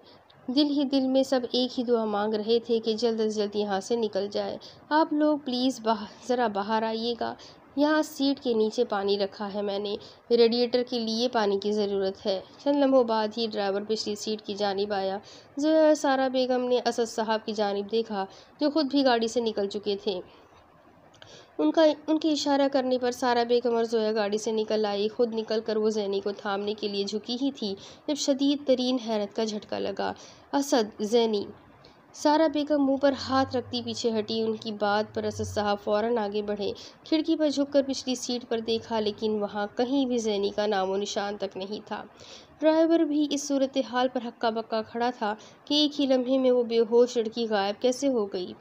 Speaker 1: دل ہی دل میں سب ایک ہی دعا مانگ رہے تھے کہ جلد از جلد یہاں سے نکل جائے۔ آپ لوگ پلیز ذرا باہر آئیے گا، یہاں سیٹ کے نیچے پانی رکھا ہے میں نے، ریڈیٹر کے لیے پانی کی ضرورت ہے۔ چند لمحوں بعد ہی ڈرائیور پچھلی سیٹ کی جانب آیا۔ زویا اور سارا بیگم نے اسد صاحب کی جانب دیکھا جو خود بھی گاڑی سے نکل چکے تھے۔ ان کے اشارہ کرنے پر سارا بیگم اور زویا گاڑی سے نکل آئی۔ خود نکل کر وہ زینی کو تھامنے کے لیے جھکی ہی تھی جب شدید ترین حیرت کا جھٹکا لگا۔ اسد! زینی! سارا بیگم منہ پر ہاتھ رکھتی پیچھے ہٹی۔ ان کی بات پر اسد صاحب فوراً آگے بڑھے، کھڑکی پر جھک کر پچھلی سیٹ پر دیکھا، لیکن وہاں کہیں بھی زینی کا نام و نشان تک نہیں تھا۔ ڈرائیور بھی اس صورتحال پر ہکا بکا کھڑا تھا کہ ایک ہی لمحے میں وہ بے ہوش لڑکی غائب کیسے ہو گئی۔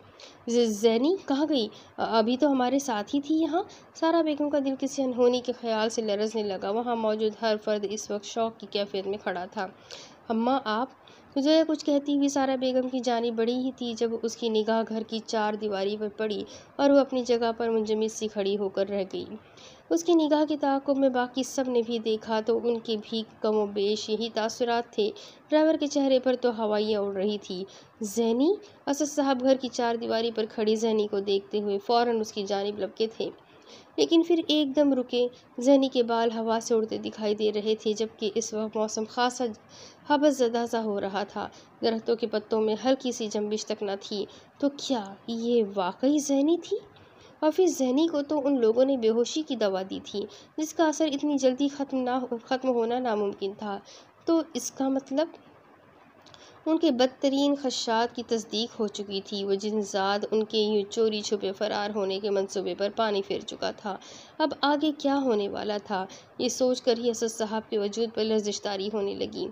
Speaker 1: زینی کہاں گئی؟ ابھی تو ہمارے ساتھ ہی تھی یہاں۔ سارا بیگم کا دل کسی انہونی کے خیال سے لرزنے لگا۔ وہاں موجود ہر فرد اس وقت شوق کی کیفیت میں کھڑا تھا۔ اماں آپ! زویا کچھ کہتی ہوئی سارا بیگم کی جانب بڑھی ہی تھی جب اس کی نگاہ گھر کی چار دیواری پر پڑی اور وہ اپنی جگہ پر منجمد سی کھڑی ہو کر رہ گئی۔ اس کی نگاہ کے تعاقب میں باقی سب نے بھی دیکھا تو ان کے بھی کم و بیش یہی تاثرات تھے۔ ڈرائیور کے چہرے پر تو ہوائیاں اڑ رہی تھیں۔ زینی! اسد صاحب گھر کی چار دیواری پر کھڑی زینی کو دیکھتے ہوئے فوراً اس کی جانب لپکے تھے، لیکن پھر ایک دم رکے۔ زینی کے بال ہوا سے اڑتے دکھائی دے رہے تھے، جبکہ اس وقت موسم خاصا حبس زدہ سا ہو رہا تھا، درختوں کے پتوں میں ہلکی سی جنبش تک نہ تھی۔ تو کیا یہ واقعی زینی تھی؟ اور پھر زینی کو تو ان لوگوں نے بے ہوشی کی دوا دی تھی جس کا اثر اتنی جلدی ختم ہونا ناممکن تھا، تو اس کا مطلب؟ ان کے بدترین خدشات کی تصدیق ہو چکی تھی۔ وہ جنزاد ان کے یوں چوری چھپے فرار ہونے کے منصوبے پر پانی پھیر چکا تھا۔ اب آگے کیا ہونے والا تھا، یہ سوچ کر ہی اسد صاحب کے وجود پر لرزش طاری ہونے لگی۔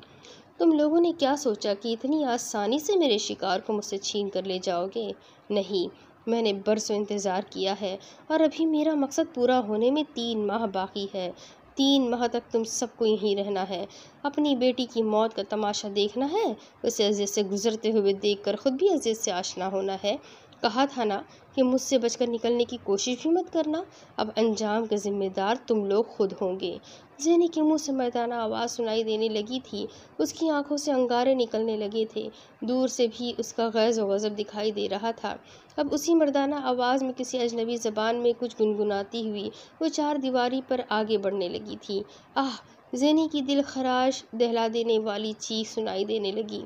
Speaker 1: تم لوگوں نے کیا سوچا کہ اتنی آسانی سے میرے شکار کو مجھ سے چھین کر لے جاؤ گے؟ نہیں، میں نے برسوں انتظار کیا ہے اور ابھی میرا مقصد پورا ہونے میں 3 ماہ باقی ہے۔ 3 ماہ تک تم سب کو یہیں رہنا ہے، اپنی بیٹی کی موت کا تماشا دیکھنا ہے، اسے اذیت سے گزرتے ہوئے دیکھ کر خود بھی اذیت سے آشنا ہونا ہے۔ کہا تھا نا کہ مجھ سے بچ کر نکلنے کی کوشش بھی مت کرنا، اب انجام کا ذمہ دار تم لوگ خود ہوں گے۔ زینی کے منہ سے مردانہ آواز سنائی دینے لگی تھی، اس کی آنکھوں سے انگارے نکلنے لگے تھے، دور سے بھی اس کا غیظ و غضب دکھائی دے رہا تھا۔ اب اسی مردانہ آواز میں کسی اجنبی زبان میں کچھ گنگناتی ہوئی وہ 4 دیواری پر آگے بڑھنے لگی تھی۔ آہ! زینی کی دل خراش دہلا دینے والی چیخ سنائی دینے لگی۔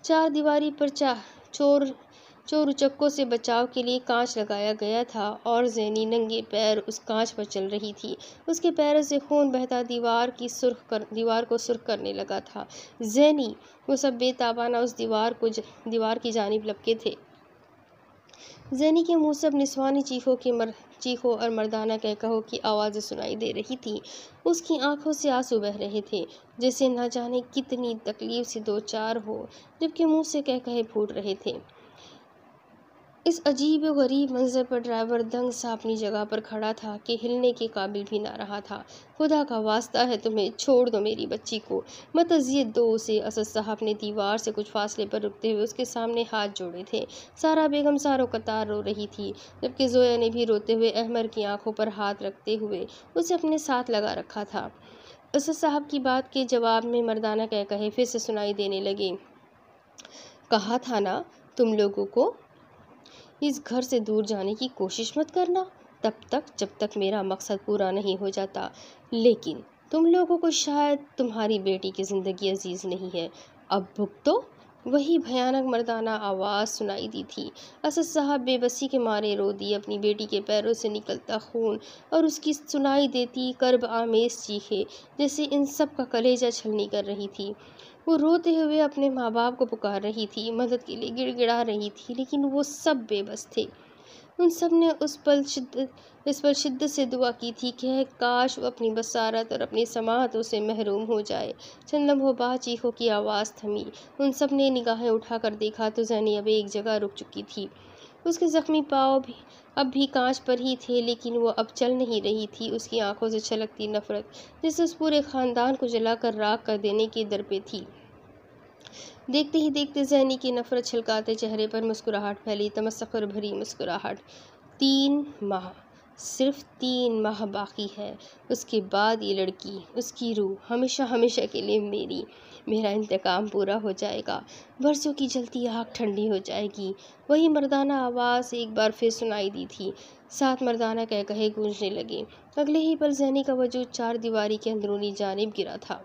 Speaker 1: 4 دیواری پر چور اچکوں سے بچاؤ کے لیے کانچ لگایا گیا تھا اور زینی ننگے پیر اس کانچ پر چل رہی تھی۔ اس کے پیروں سے خون بہتا دیوار کو سرخ کرنے لگا تھا۔ زینی! وہ سب بے تابانہ اس دیوار کی جانب لپکے تھے۔ زینی کے منہ سے اب نسوانی چیخوں اور مردانہ کہکہوں کی آوازیں سنائی دے رہی تھیں۔ اس کی آنکھوں سے آنسو بہہ رہے تھے، جیسے نہ جانے کتنی تکلیف سے دوچار ہو، جبکہ منہ سے کہکہے پھوٹ رہے تھے۔ اس عجیب و غریب منظر پر ڈرائیور دنگ سا اپنی جگہ پر کھڑا تھا کہ ہلنے کے قابل بھی نہ رہا تھا۔ خدا کا واسطہ ہے تمہیں، چھوڑ دو میری بچی کو، مت اذیت دو اسے۔ اسد صاحب نے دیوار سے کچھ فاصلے پر رکتے ہوئے اس کے سامنے ہاتھ جوڑے تھے۔ سارا بیگم ساروں قطار رو رہی تھی، جبکہ زویا نے بھی روتے ہوئے احمر کی آنکھوں پر ہاتھ رکھتے ہوئے اسے اپنے ساتھ لگا رکھا تھا۔ اسد صاحب کی بات کے جواب میں مردانہ کہکہے پھر سے سنائی دینے لگے۔ کہا تھا نا تم لوگوں کو اس گھر سے دور جانے کی کوشش مت کرنا، تب تک جب تک میرا مقصد پورا نہیں ہو جاتا۔ لیکن تم لوگوں کو شاید تمہاری بیٹی کی زندگی عزیز نہیں ہے، اب بھگتو۔ وہی بھیانک مردانہ آواز سنائی دی تھی۔ اسد صاحب بے بسی کے مارے رو دیے، اپنی بیٹی کے پیروں سے نکلتا خون اور اس کی سنائی دیتی کرب آمیز چیخیں جیسے ان سب کا کلیجہ چھلنی کر رہی تھی۔ وہ روتے ہوئے اپنے ماں باپ کو پکار رہی تھی، مدد کے لیے گڑ گڑا رہی تھی، لیکن وہ سب بے بس تھے۔ ان سب نے اس پر شدت سے دعا کی تھی کہ کاش وہ اپنی بصارت اور اپنی سماعتوں سے محروم ہو جائے۔ چند لمحوں بعد چیخوں کی آواز تھمی۔ ان سب نے نگاہیں اٹھا کر دیکھا تو زینی اب ایک جگہ رک چکی تھی۔ اس کے زخمی پاؤں اب بھی کانچ پر ہی تھے، لیکن وہ اب چل نہیں رہی تھی۔ اس کی آنکھوں سے چھلکتی نفرت جیسے اس پورے خاندان کو جلا کر راکھ کر دینے کے در پہ تھی۔ دیکھتے ہی دیکھتے زینی کی نفرت چھلکاتے چہرے پر مسکراہٹ پھیلی، تمسخر بھری مسکراہٹ۔ 3 ماہ، صرف 3 ماہ باقی ہے، اس کے بعد یہ لڑکی، اس کی روح ہمیشہ ہمیشہ کے لیے میرا انتقام پورا ہو جائے گا، برسوں کی جلتی آگ ٹھنڈی ہو جائے گی۔ وہی مردانہ آواز ایک بار پھر سنائی دی تھی، ساتھ مردانہ کہکہے گونجنے لگے۔ اگلے ہی پل زینی کا وجود 4 دیواری کے اندرونی جانب گرا تھا۔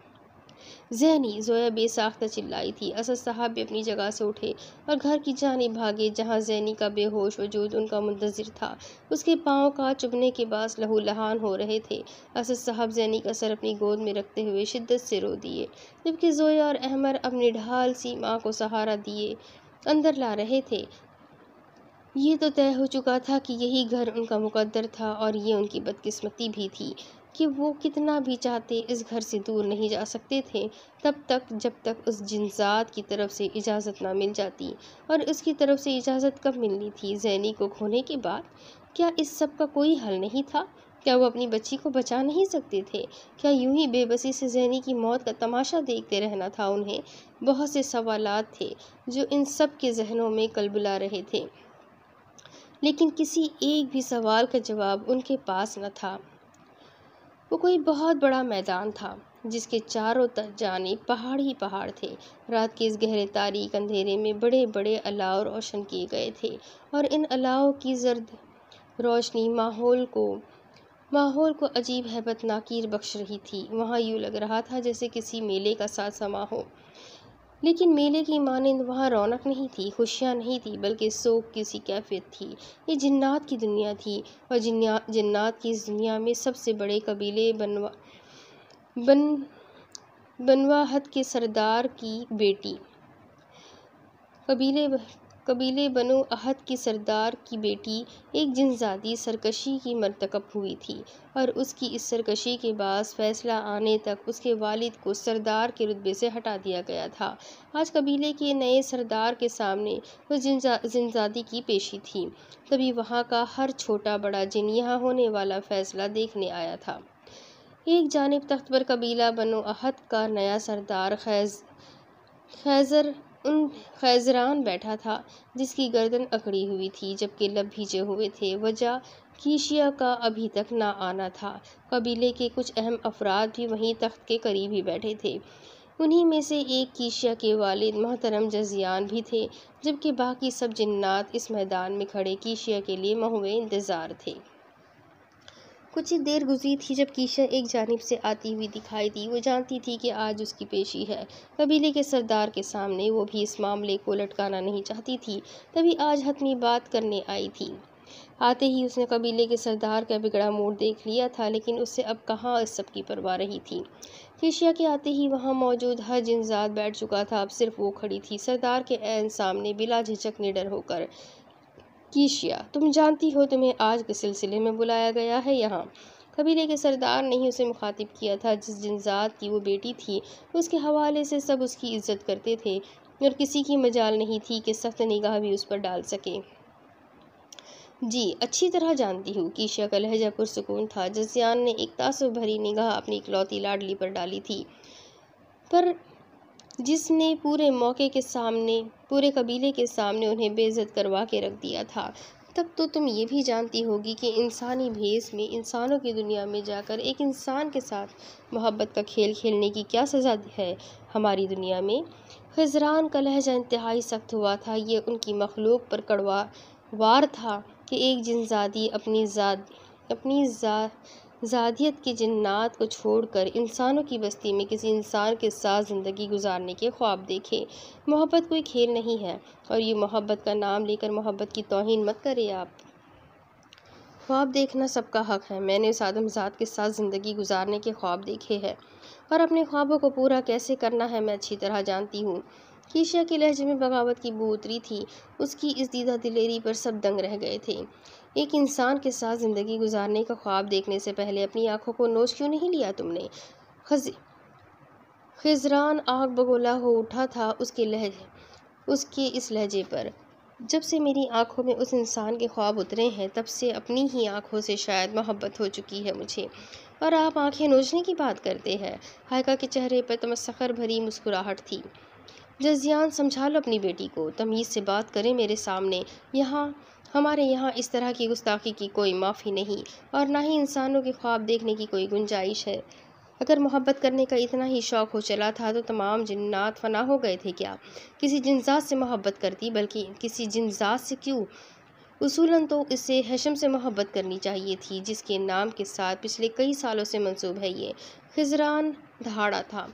Speaker 1: زینی! زویا بے ساختہ چلائی تھی۔ اسد صاحب بھی اپنی جگہ سے اٹھے اور گھر کی جانب بھاگے جہاں زینی کا بے ہوش وجود ان کا منتظر تھا۔ اس کے پاؤں کانچ چبھنے کے باعث لہو لہان ہو رہے تھے۔ اسد صاحب زینی کا سر اپنی گود میں رکھتے ہوئے شدت سے رو دیے، جبکہ زویا اور احمر اپنی ڈھال سی ماں کو سہارا دیے اندر لا رہے تھے۔ یہ تو طے ہو چکا تھا کہ یہی گھر ان کا مقدر تھا، اور یہ ان کی بدقسمتی بھی تھی کہ وہ کتنا بھی چاہتے اس گھر سے دور نہیں جا سکتے تھے تب تک جب تک اس جنزاد کی طرف سے اجازت نہ مل جاتی۔ اور اس کی طرف سے اجازت کب ملنی تھی؟ زینی کو کھونے کے بعد؟ کیا اس سب کا کوئی حل نہیں تھا؟ کیا وہ اپنی بچی کو بچا نہیں سکتے تھے؟ کیا یوں ہی بے بسی سے زینی کی موت کا تماشا دیکھتے رہنا تھا انہیں؟ بہت سے سوالات تھے جو ان سب کے ذہنوں میں کلبلا رہے تھے، لیکن کسی ایک بھی سوال کا جواب ان کے پاس نہ تھا۔ وہ کوئی بہت بڑا میدان تھا جس کے چاروں جانب پہاڑ ہی پہاڑ تھے۔ رات کے اس گہرے تاریک اندھیرے میں بڑے بڑے الاؤ روشن کیے گئے تھے، اور ان الاؤں کی زرد روشنی ماحول کو عجیب ہیبت ناکیر بخش رہی تھی۔ وہاں یوں لگ رہا تھا جیسے کسی میلے کا ساتھ سما ہو، لیکن میلے کی مانند وہاں رونق نہیں تھی، خوشیاں نہیں تھی، بلکہ سوگ کی سی کیفیت تھی۔ یہ جنات کی دنیا تھی، اور جنات کی اس دنیا میں سب سے بڑے قبیلے بنواحت کے سردار کی بیٹی قبیلے بنو احد کی سردار کی بیٹی ایک جنزادی سرکشی کی مرتکب ہوئی تھی اور اس کی اس سرکشی کے باعث فیصلہ آنے تک اس کے والد کو سردار کے رتبے سے ہٹا دیا گیا تھا۔ آج قبیلے کے نئے سردار کے سامنے اس جنزادی کی پیشی تھی، تبھی وہاں کا ہر چھوٹا بڑا جن یہاں ہونے والا فیصلہ دیکھنے آیا تھا۔ ایک جانب تخت پر قبیلہ بنو احد کا نیا سردار خیزران بیٹھا تھا، جس کی گردن اکڑی ہوئی تھی جبکہ لب بھیجے ہوئے تھے۔ وجہ کیشیا کا ابھی تک نہ آنا تھا۔ قبیلے کے کچھ اہم افراد بھی وہیں تخت کے قریب ہی بیٹھے تھے۔ انہی میں سے ایک کیشیا کے والد محترم جزیان بھی تھے، جبکہ باقی سب جنات اس میدان میں کھڑے کیشیا کے لیے مہوے انتظار تھے۔ کچھ دیر گزری تھی جب کیشیا ایک جانب سے آتی ہوئی دکھائی دی۔ وہ جانتی تھی کہ آج اس کی پیشی ہے قبیلے کے سردار کے سامنے۔ وہ بھی اس معاملے کو لٹکانا نہیں چاہتی تھی، تبھی آج حتمی بات کرنے آئی تھی۔ آتے ہی اس نے قبیلے کے سردار کا بگڑا موڈ دیکھ لیا تھا، لیکن اس سے اب کہاں اس سب کی پرواہ رہی تھی۔ کیشیا کے آتے ہی وہاں موجود ہر جنزاد بیٹھ چکا تھا، اب صرف وہ کھڑی تھی سردار کے عین سامنے بلا جھجک نڈر ہو کر۔ کیشیا، تم جانتی ہو تمہیں آج کس سلسلے میں بلایا گیا ہے یہاں؟ قبیلے کے سردار نے ہی اسے مخاطب کیا تھا۔ جس جنزاد کی وہ بیٹی تھی، اس کے حوالے سے سب اس کی عزت کرتے تھے اور کسی کی مجال نہیں تھی کہ سخت نگاہ بھی اس پر ڈال سکے۔ جی، اچھی طرح جانتی ہوں۔ کیشیا کا لہجہ پرسکون تھا۔ جزیان نے ایک تعصب بھری نگاہ اپنی اکلوتی لاڈلی پر ڈالی تھی، پر جس نے پورے قبیلے کے سامنے انہیں بے عزت کروا کے رکھ دیا تھا۔ تب تو تم یہ بھی جانتی ہوگی کہ انسانی بھیس میں انسانوں کی دنیا میں جا کر ایک انسان کے ساتھ محبت کا کھیل کھیلنے کی کیا سزا ہے ہماری دنیا میں۔ خیزران کا لہجہ انتہائی سخت ہوا تھا۔ یہ ان کی مخلوق پر کڑوا وار تھا کہ ایک جنزادی اپنی ذاتیت کے جنات کو چھوڑ کر انسانوں کی بستی میں کسی انسان کے ساتھ زندگی گزارنے کے خواب دیکھے۔ محبت کوئی کھیل نہیں ہے، اور یہ محبت کا نام لے کر محبت کی توہین مت کریں آپ۔ خواب دیکھنا سب کا حق ہے۔ میں نے اس آدمزاد کے ساتھ زندگی گزارنے کے خواب دیکھے ہیں، اور اپنے خوابوں کو پورا کیسے کرنا ہے میں اچھی طرح جانتی ہوں۔ کیشیا کے لہجے میں بغاوت کی بو اتری تھی۔ اس کی اس دیدہ دلیری پر سب دنگ رہ گئے تھے۔ ایک انسان کے ساتھ زندگی گزارنے کا خواب دیکھنے سے پہلے اپنی آنکھوں کو نوچ کیوں نہیں لیا تم نے؟ خیزران آگ بگولا ہو اٹھا تھا اس کے اس لہجے پر۔ جب سے میری آنکھوں میں اس انسان کے خواب اترے ہیں، تب سے اپنی ہی آنکھوں سے شاید محبت ہو چکی ہے مجھے، اور آپ آنکھیں نوچنے کی بات کرتے ہیں۔ ہائیکا کے چہرے پر تمسخر بھری مسکراہٹ تھی۔ جزیان، سمجھا لو اپنی بیٹی کو، تمیز سے بات کریں میرے سامنے۔ ہمارے یہاں اس طرح کی گستاخی کی کوئی معافی نہیں، اور نہ ہی انسانوں کے خواب دیکھنے کی کوئی گنجائش ہے۔ اگر محبت کرنے کا اتنا ہی شوق ہو چلا تھا تو تمام جنات فنا ہو گئے تھے کیا؟ کسی جنزاد سے محبت کرتی، بلکہ کسی جنزاد سے کیوں؟ اصولاً تو اسے ہیشم سے محبت کرنی چاہیے تھی، جس کے نام کے ساتھ پچھلے کئی سالوں سے منسوب ہے یہ۔ خیزران دہاڑا تھا۔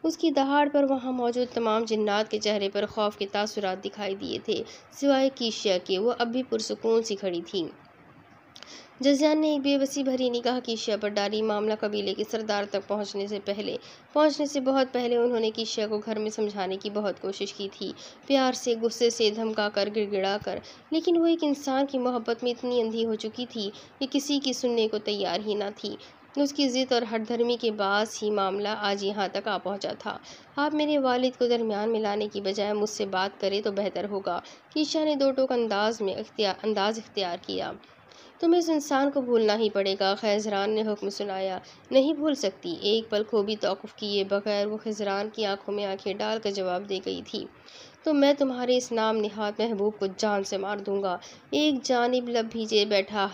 Speaker 1: اس کی دہاڑ پر وہاں موجود تمام جنات کے چہرے پر خوف کے تاثرات دکھائی دیے تھے، سوائے کیشیا کے۔ وہ اب بھی پرسکون سی کھڑی تھی۔ جزیان نے ایک بے بسی بھری نگاہ کیشیا پر ڈالی۔ معاملہ قبیلے کے سردار تک پہنچنے سے بہت پہلے انہوں نے کیشیا کو گھر میں سمجھانے کی بہت کوشش کی تھی، پیار سے، غصے سے، دھمکا کر، گڑ گڑا کر، لیکن وہ ایک انسان کی محبت میں اتنی اندھی ہو چکی تھی کہ کسی کی سننے کو تیار ہی نہ تھی۔ اس کی ضد اور ہٹ دھرمی کے باعث ہی معاملہ آج یہاں تک آ پہنچا تھا۔ آپ میرے والد کو درمیان میں لانے کی بجائے مجھ سے بات کریں تو بہتر ہوگا۔ کیشیا نے دو ٹوک انداز اختیار کیا۔ تمہیں اس انسان کو بھولنا ہی پڑے گا، خیزران نے حکم سنایا۔ نہیں بھول سکتی۔ ایک پل کو بھی توقف کیے بغیر وہ خیزران کی آنکھوں میں آنکھیں ڈال کر جواب دے گئی تھی۔ تو میں تمہارے اس نام نہاد محبوب کو جان سے مار دوں گا۔ ایک جانب لب بھیجے بیٹھا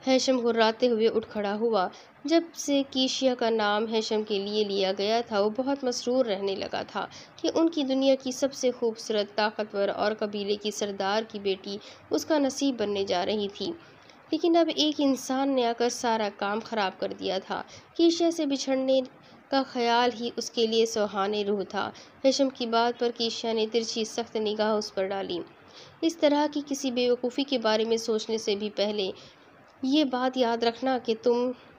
Speaker 1: ہیشم غراتے ہوئے اٹھ کھڑا ہوا۔ جب سے کیشیا کا نام ہیشم کے لیے لیا گیا تھا، وہ بہت مسرور رہنے لگا تھا کہ ان کی دنیا کی سب سے خوبصورت، طاقتور اور قبیلے کی سردار کی بیٹی اس کا نصیب بننے جا رہی تھی، لیکن اب ایک انسان نے آ کر سارا کام خراب کر دیا تھا۔ کیشیا سے بچھڑنے کا خیال ہی اس کے لیے سوہانے روح تھا۔ ہیشم کی بات پر کیشیا نے ترچھی سخت نگاہ اس پر ڈالی۔ اس طرح کی کسی بے وقوفی کے بارے میں سوچنے سے بھی پہلے یہ بات یاد رکھنا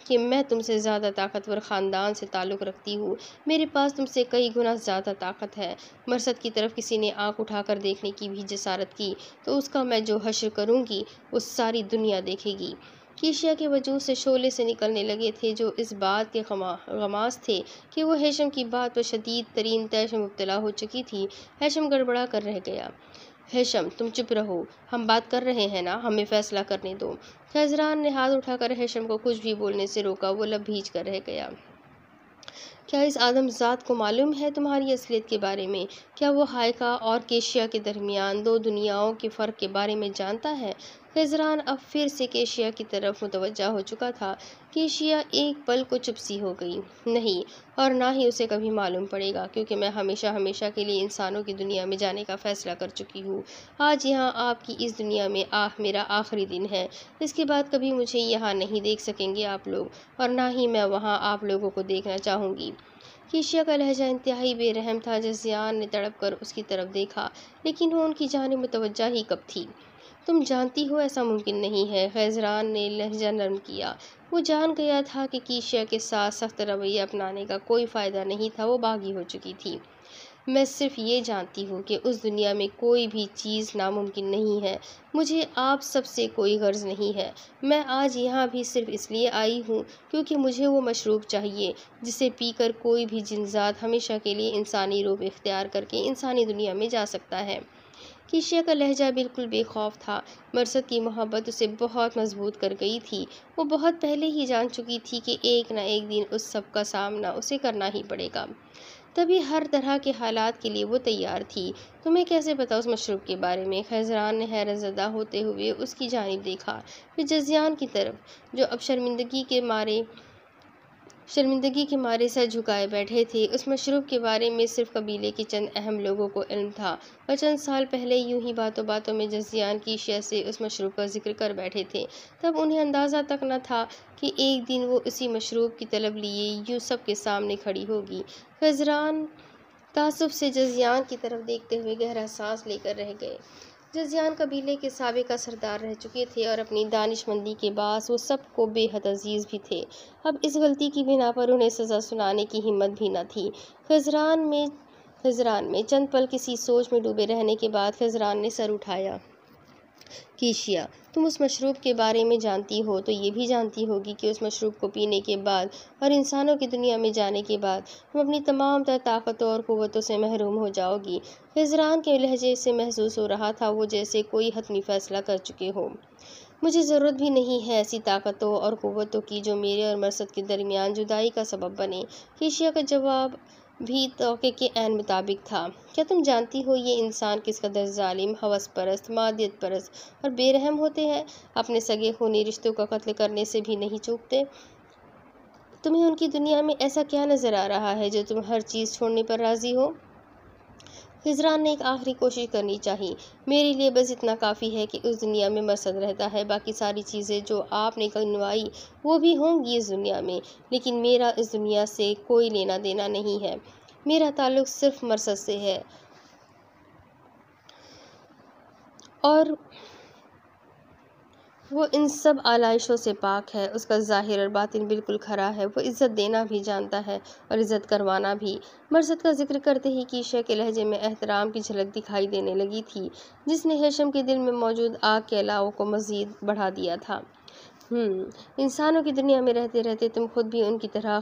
Speaker 1: کہ میں تم سے زیادہ طاقتور خاندان سے تعلق رکھتی ہوں، میرے پاس تم سے کئی گنا زیادہ طاقت ہے۔ مرصد کی طرف کسی نے آنکھ اٹھا کر دیکھنے کی بھی جسارت کی تو اس کا میں جو حشر کروں گی وہ ساری دنیا دیکھے گی۔ کیشیا کے وجود سے شعلے سے نکلنے لگے تھے جو اس بات کے غماز تھے کہ وہ ہیشم کی بات پر شدید ترین طیش میں مبتلا ہو چکی تھی۔ ہیشم گڑبڑا کر رہ گیا۔ ہیشم، تم چپ رہو، ہم بات کر رہے ہیں نا، ہمیں فیصلہ کرنے دو۔ خیزران نے ہاتھ اٹھا کر ہیشم کو کچھ بھی بولنے سے روکا، وہ لب بھیج کر رہ گیا۔ کیا اس آدم ذات کو معلوم ہے تمہاری اصلیت کے بارے میں؟ کیا وہ ہائیکا اور کیشیا کے درمیان دو دنیاؤں کے فرق کے بارے میں جانتا ہے؟ خیزران اب پھر سے کیشیا کی طرف متوجہ ہو چکا تھا۔ کیشیا ایک پل کو چپ سی ہو گئی۔ نہیں، اور نہ ہی اسے کبھی معلوم پڑے گا، کیونکہ میں ہمیشہ کے لیے انسانوں کی دنیا میں جانے کا فیصلہ کر چکی ہوں۔ آج یہاں آپ کی اس دنیا میں میرا آخری دن ہے۔ اس کے بعد کبھی مجھے یہاں نہیں دیکھ سکیں گے آپ لوگ، اور نہ ہی میں وہاں آپ لوگوں کو دیکھنا چاہوں گی۔ کیشیا کا لہجہ انتہائی بے رحم تھا۔ جزیان نے تڑپ کر اس کی طرف دیکھا، لیکن وہ ان کی جانب متوجہ ہی کب تھی؟ تم جانتی ہو ایسا ممکن نہیں ہے۔ خیزران نے لہجہ نرم کیا۔ وہ جان گیا تھا کہ کیشیا کے ساتھ سخت رویہ اپنانے کا کوئی فائدہ نہیں تھا، وہ باغی ہو چکی تھی۔ میں صرف یہ جانتی ہوں کہ اس دنیا میں کوئی بھی چیز ناممکن نہیں ہے۔ مجھے آپ سب سے کوئی غرض نہیں ہے۔ میں آج یہاں بھی صرف اس لیے آئی ہوں کیونکہ مجھے وہ مشروب چاہیے جسے پی کر کوئی بھی جن ذات ہمیشہ کے لیے انسانی روپ اختیار کر کے انسانی دنیا میں جا سکتا ہے۔ کیشیا کا لہجہ بالکل بے خوف تھا۔ مرصد کی محبت اسے بہت مضبوط کر گئی تھی۔ وہ بہت پہلے ہی جان چکی تھی کہ ایک نہ ایک دن اس سب کا سامنا اسے کرنا ہی پڑے گا۔ تبھی ہر طرح کے حالات کے لیے وہ تیار تھی۔ تمہیں کیسے پتا اس مشروب کے بارے میں؟ خیزران نے حیرت زدہ ہوتے ہوئے اس کی جانب دیکھا، پھر جزیان کی طرف جو اب شرمندگی کے مارے سر جھکائے بیٹھے تھے۔ اس مشروب کے بارے میں صرف قبیلے کے چند اہم لوگوں کو علم تھا، اور چند سال پہلے یوں ہی باتوں باتوں میں جزیان کیشیا سے اس مشروب کا ذکر کر بیٹھے تھے۔ تب انہیں اندازہ تک نہ تھا کہ ایک دن وہ اسی مشروب کی طلب لیے یوں سب کے سامنے کھڑی ہوگی۔ خیزران تعصب سے جزیان کی طرف دیکھتے ہوئے گہرا سانس لے کر رہ گئے۔ جزیان قبیلے کے سابقہ سردار رہ چکے تھے اور اپنی دانش مندی کے باعث وہ سب کو بے حد عزیز بھی تھے۔ اب اس غلطی کی بنا پر انہیں سزا سنانے کی ہمت بھی نہ تھی۔ خیزران میں چند پل کسی سوچ میں ڈوبے رہنے کے بعد خیزران نے سر اٹھایا۔ کیشیا، تم اس مشروب کے بارے میں جانتی ہو تو یہ بھی جانتی ہوگی کہ اس مشروب کو پینے کے بعد اور انسانوں کی دنیا میں جانے کے بعد تم اپنی تمام تر طاقتوں اور قوتوں سے محروم ہو جاؤ گی۔ خیزران کے لہجے سے محسوس ہو رہا تھا وہ جیسے کوئی حتمی فیصلہ کر چکے ہو۔ مجھے ضرورت بھی نہیں ہے ایسی طاقتوں اور قوتوں کی جو میرے اور مرصد کے درمیان جدائی کا سبب بنے۔ کیشیا کا جواب بھی توقع کے عین مطابق تھا۔ کیا تم جانتی ہو یہ انسان کس قدر ظالم، ہوس پرست، مادیت پرست اور بے رحم ہوتے ہیں؟ اپنے سگے خونی رشتوں کا قتل کرنے سے بھی نہیں چوکتے۔ تمہیں ان کی دنیا میں ایسا کیا نظر آ رہا ہے جو تم ہر چیز چھوڑنے پر راضی ہو؟ خیزران نے ایک آخری کوشش کرنی چاہی۔ میرے لیے بس اتنا کافی ہے کہ اس دنیا میں مرصد رہتا ہے، باقی ساری چیزیں جو آپ نے گنوائی وہ بھی ہوں گی اس دنیا میں، لیکن میرا اس دنیا سے کوئی لینا دینا نہیں ہے۔ میرا تعلق صرف مرصد سے ہے، اور وہ ان سب آلائشوں سے پاک ہے۔ اس کا ظاہر اور باطن بالکل کھرا ہے۔ وہ عزت دینا بھی جانتا ہے اور عزت کروانا بھی۔ مرصد کا ذکر کرتے ہی کیشیا کے لہجے میں احترام کی جھلک دکھائی دینے لگی تھی، جس نے ہیشم کے دل میں موجود آگ کے الاؤ کو مزید بڑھا دیا تھا۔ انسانوں کی دنیا میں رہتے رہتے تم خود بھی ان کی طرح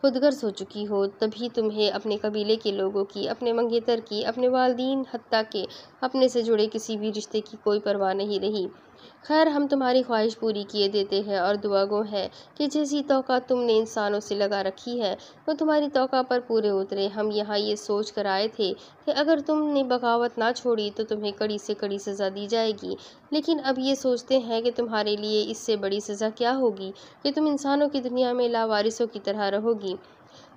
Speaker 1: خود غرض ہو چکی ہو، تبھی تمہیں اپنے قبیلے کے لوگوں کی، اپنے منگیتر کی، اپنے والدین، حتیٰ کہ اپنے سے جڑے کسی بھی رشتے کی کوئی پرواہ نہیں رہی۔ خیر، ہم تمہاری خواہش پوری کیے دیتے ہیں اور دعا گو ہیں کہ جیسی توقع تم نے انسانوں سے لگا رکھی ہے وہ تمہاری توقع پر پورے اترے۔ ہم یہاں یہ سوچ کر آئے تھے کہ اگر تم نے بغاوت نہ چھوڑی تو تمہیں کڑی سے کڑی سزا دی جائے گی، لیکن اب یہ سوچتے ہیں کہ تمہارے لیے اس سے بڑی سزا کیا ہوگی کہ تم انسانوں کی دنیا میں لاوارثوں کی طرح رہو گی۔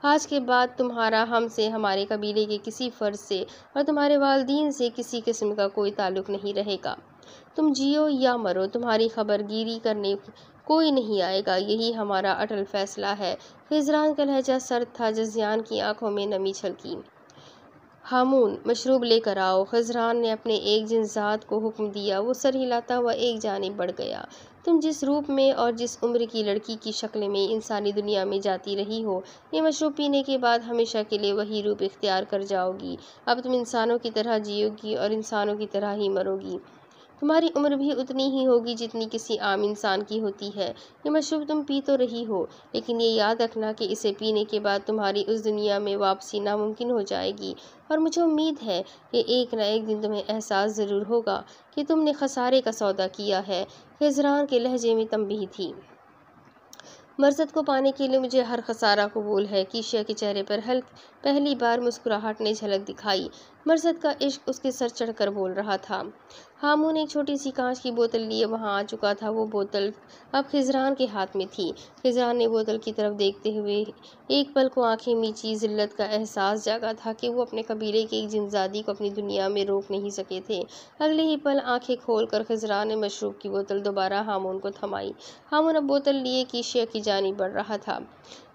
Speaker 1: آج کے بعد تمہارا ہم سے، ہمارے قبیلے کے کسی فرد سے اور تمہارے والدین سے کسی قسم کا کوئی تعلق نہیں رہے گا۔ تم جیو یا مرو، تمہاری خبر گیری کرنے کوئی نہیں آئے گا، یہی ہمارا اٹل فیصلہ ہے۔ خیزران کا لہجہ سرد تھا۔ جزیان کی آنکھوں میں نمی چھلکی۔ ہامون، مشروب لے کر آؤ۔ خضران نے اپنے ایک جنزات کو حکم دیا۔ وہ سر ہلاتا ہوا ایک جانب بڑھ گیا۔ تم جس روپ میں اور جس عمر کی لڑکی کی شکل میں انسانی دنیا میں جاتی رہی ہو، یہ مشروب پینے کے بعد ہمیشہ کے لیے وہی روپ اختیار کر جاؤ گی۔ اب تم انسانوں کی طرح جیو گی اور انسانوں کی طرح ہی مرو گی۔ تمہاری عمر بھی اتنی ہی ہوگی جتنی کسی عام انسان کی ہوتی ہے۔ یہ مشروب تم پی تو رہی ہو، لیکن یہ یاد رکھنا کہ اسے پینے کے بعد تمہاری اس دنیا میں واپسی ناممکن ہو جائے گی، اور مجھے امید ہے کہ ایک نہ ایک دن تمہیں احساس ضرور ہوگا کہ تم نے خسارے کا سودا کیا ہے۔ خضران کے لہجے میں تنبیہ تھی۔ مرثد کو پانے کے لیے مجھے ہر خسارہ قبول ہے۔ کیشیا کے چہرے پر پہلی بار مسکراہٹ نے جھلک دکھائی۔ مرثد کا عشق اس کے سر چڑھ کر بول رہا تھا۔ ہامون ایک چھوٹی سی کانچ کی بوتل لیے وہاں آ چکا تھا۔ وہ بوتل اب خضران کے ہاتھ میں تھی۔ خضران نے بوتل کی طرف دیکھتے ہوئے ایک پل کو آنکھیں میچی۔ ذلت کا احساس جاگا تھا کہ وہ اپنے قبیلے کے ایک جنزادی کو اپنی دنیا میں روک نہیں سکے تھے۔ اگلے ہی پل آنکھیں کھول کر خضران نے مشروب کی بوتل دوبارہ ہامون کو تھمائی۔ ہامون اب بوتل لیے کیشیا کی جانب بڑھ رہا تھا۔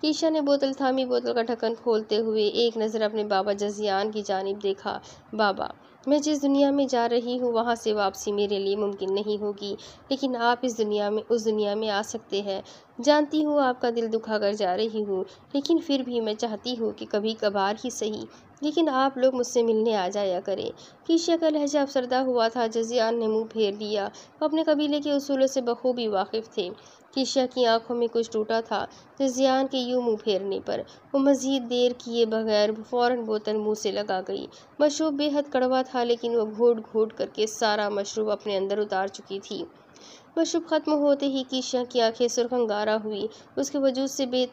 Speaker 1: کیشیا نے بوتل تھامی۔ بوتل کا ڈھکن کھولتے ہوئے ایک نظر اپنے بابا جزیان کی جانب دیکھا۔ بابا، میں جس دنیا میں جا رہی ہوں وہاں سے واپسی میرے لیے ممکن نہیں ہوگی، لیکن آپ اس دنیا میں آ سکتے ہیں۔ جانتی ہوں آپ کا دل دکھا کر جا رہی ہوں، لیکن پھر بھی میں چاہتی ہوں کہ کبھی کبھار ہی صحیح، لیکن آپ لوگ مجھ سے ملنے آ جایا کریں۔ کیشیا کا لہجہ افسردہ ہوا تھا۔ جزیان نے منہ پھیر لیا۔ وہ اپنے قبیلے کے اصولوں سے بخوبی واقف تھے۔ کیشیا کی آنکھوں میں کچھ ٹوٹا تھا جزیان کے یوں منہ پھیرنے پر۔ وہ مزید دیر کیے بغیر فوراً بوتل منہ سے لگا گئی۔ مشروب بے حد کڑوا تھا، لیکن وہ گھونٹ گھونٹ کر کے سارا مشروب اپنے اندر اتار چکی تھی۔ مشروب ختم ہوتے ہی کیشیا کی آنکھیں سرخ انگارہ ہوئی۔ اس کے وجود سے بے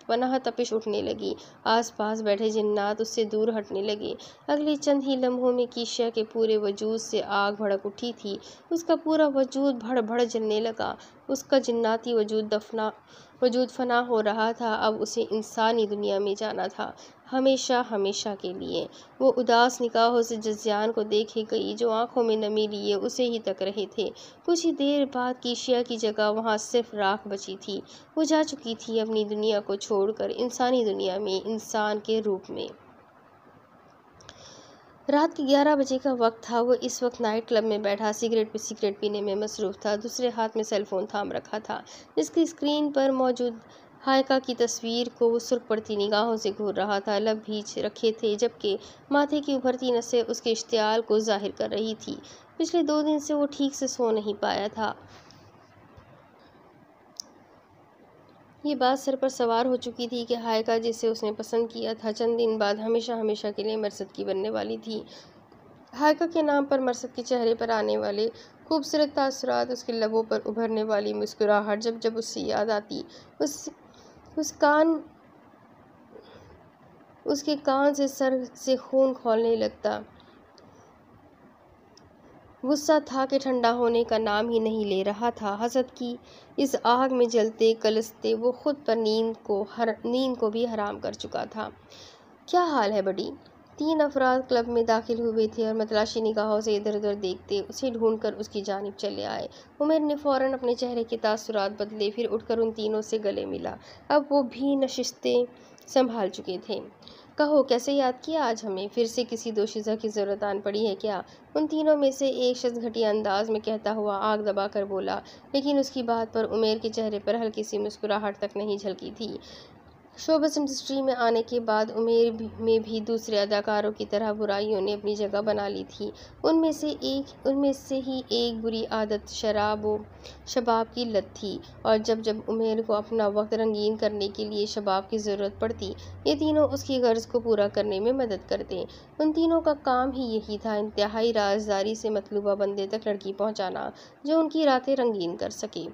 Speaker 1: پناہ تپش اٹھنے لگی۔ آس پاس بیٹھے جنات اس سے دور ہٹنے لگے۔ اگلے چند ہی لمحوں میں کیشیا کے پورے وجود سے آگ بھڑک اٹھی تھی۔ اس کا پورا وجود بھڑ بھڑ جلنے لگا۔ اس کا جناتی وجود فنا ہو رہا تھا۔ اب اسے انسانی دنیا میں جانا تھا، ہمیشہ ہمیشہ کے لیے۔ وہ اداس نگاہوں سے جزیان کو دیکھے گئی، جو آنکھوں میں نمی لیے اسے ہی تک رہے تھے۔ کچھ ہی دیر بعد کیشیا کی جگہ وہاں صرف راکھ بچی تھی۔ وہ جا چکی تھی اپنی دنیا کو چھوڑ کر، انسانی دنیا میں، انسان کے روپ میں۔ رات کے 11 بجے کا وقت تھا۔ وہ اس وقت نائٹ کلب میں بیٹھا سگریٹ پینے میں مصروف تھا۔ دوسرے ہاتھ میں سیل فون تھام رکھا تھا، جس کی اسکرین پر موجود ہائیکا کی تصویر کو وہ سرخ پڑتی نگاہوں سے گھور رہا تھا۔ لب بھیج رکھے تھے، جبکہ ماتھے کی ابھرتی نسیں اس کے اشتعال کو ظاہر کر رہی تھی۔ پچھلے 2 دن سے وہ ٹھیک سے سو نہیں پایا تھا۔ یہ بات سر پر سوار ہو چکی تھی کہ ہائیکا، جسے اس نے پسند کیا تھا، چند دن بعد ہمیشہ ہمیشہ کے لیے مرثد کی بننے والی تھی۔ ہائیکا کے نام پر مرثد کے چہرے پر آنے والے خوبصورت تاثرات، اس کے لبوں پر ابھرنے والی مسکراہٹ، جب اس سے یاد آتی، اس کے کان سے سر سے خون کھولنے لگتا۔ غصہ تھا کہ ٹھنڈا ہونے کا نام ہی نہیں لے رہا تھا۔ حسد کی اس آگ میں جلتے کلستے وہ خود پر نیند کو بھی حرام کر چکا تھا۔ کیا حال ہے بڈی؟ 3 افراد کلب میں داخل ہوئے تھے اور متلاشی نگاہوں سے ادھر ادھر دیکھتے اسے ڈھونڈ کر اس کی جانب چلے آئے۔ عمیر نے فوراً اپنے چہرے کے تاثرات بدلے، پھر اٹھ کر ان تینوں سے گلے ملا۔ اب وہ بھی نشستیں سنبھال چکے تھے۔ کہو، کیسے یاد کیا آج ہمیں؟ پھر سے کسی دوشیزہ کی ضرورت آن پڑی ہے کیا؟ ان تینوں میں سے ایک شخص گھٹیا انداز میں کہتا ہوا آگ دبا کر بولا، لیکن اس کی بات پر عمیر کے چہرے پر ہلکی سی مسکراہٹ تک نہیں جھلکی تھی۔ شوبز انڈسٹری میں آنے کے بعد عمیر میں بھی دوسرے اداکاروں کی طرح برائیوں نے اپنی جگہ بنا لی تھی۔ ان میں سے ہی ایک بری عادت شراب و شباب کی لت تھی، اور جب عمیر کو اپنا وقت رنگین کرنے کے لیے شباب کی ضرورت پڑتی، یہ تینوں اس کی غرض کو پورا کرنے میں مدد کرتے۔ ان تینوں کا کام ہی یہی تھا، انتہائی رازداری سے مطلوبہ بندے تک لڑکی پہنچانا، جو ان کی راتیں رنگین کر سکے۔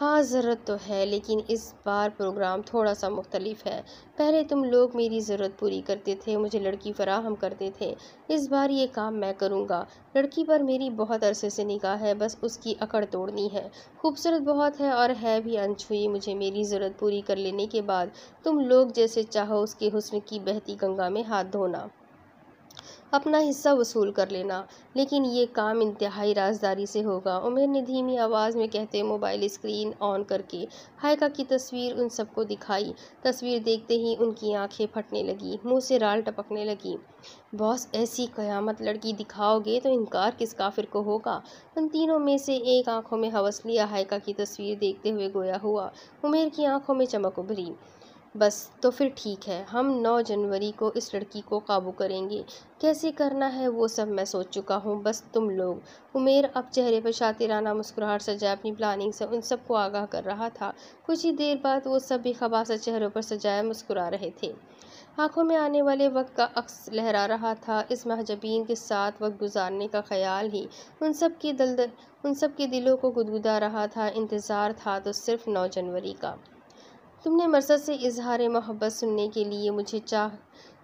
Speaker 1: ہاں، ضرورت تو ہے، لیکن اس بار پروگرام تھوڑا سا مختلف ہے۔ پہلے تم لوگ میری ضرورت پوری کرتے تھے، مجھے لڑکی فراہم کرتے تھے۔ اس بار یہ کام میں کروں گا۔ لڑکی پر میری بہت عرصے سے نگاہ ہے، بس اس کی اکڑ توڑنی ہے۔ خوبصورت بہت ہے اور ہے بھی انچھوئی۔ مجھے میری ضرورت پوری کر لینے کے بعد تم لوگ جیسے چاہو اس کے حسن کی بہتی گنگا میں ہاتھ دھونا۔ اپنا حصہ وصول کر لینا، لیکن یہ کام انتہائی رازداری سے ہوگا، عمیر نے دھیمی آواز میں کہتے موبائل اسکرین آن کر کے ہائیکا کی تصویر ان سب کو دکھائی۔ تصویر دیکھتے ہی ان کی آنکھیں پھٹنے لگیں، منہ سے رال ٹپکنے لگی۔ باس، ایسی قیامت لڑکی دکھاؤ گے تو انکار کس کافر کو ہوگا؟ ان تینوں میں سے ایک آنکھوں میں ہوس لیا ہائیکا کی تصویر دیکھتے ہوئے گویا ہوا۔ عمیر کی آنکھوں میں چمک ابھری۔ بس تو پھر ٹھیک ہے، ہم 9 جنوری کو اس لڑکی کو قابو کریں گے۔ کیسے کرنا ہے وہ سب میں سوچ چکا ہوں، بس تم لوگ۔ عمیر اب چہرے پر شاطرانہ مسکراہٹ سجائے اپنی پلاننگ سے ان سب کو آگاہ کر رہا تھا۔ کچھ ہی دیر بعد وہ سب بھی خباثت چہروں پر سجائے مسکرا رہے تھے۔ آنکھوں میں آنے والے وقت کا عکس لہرا رہا تھا۔ اس محجوبین کے ساتھ وقت گزارنے کا خیال ہی ان سب کے دلوں کو گدگدا رہا تھا۔ انتظار تھا تو صرف 9 جنوری کا۔ تم نے مرثد سے اظہار محبت سننے کے لیے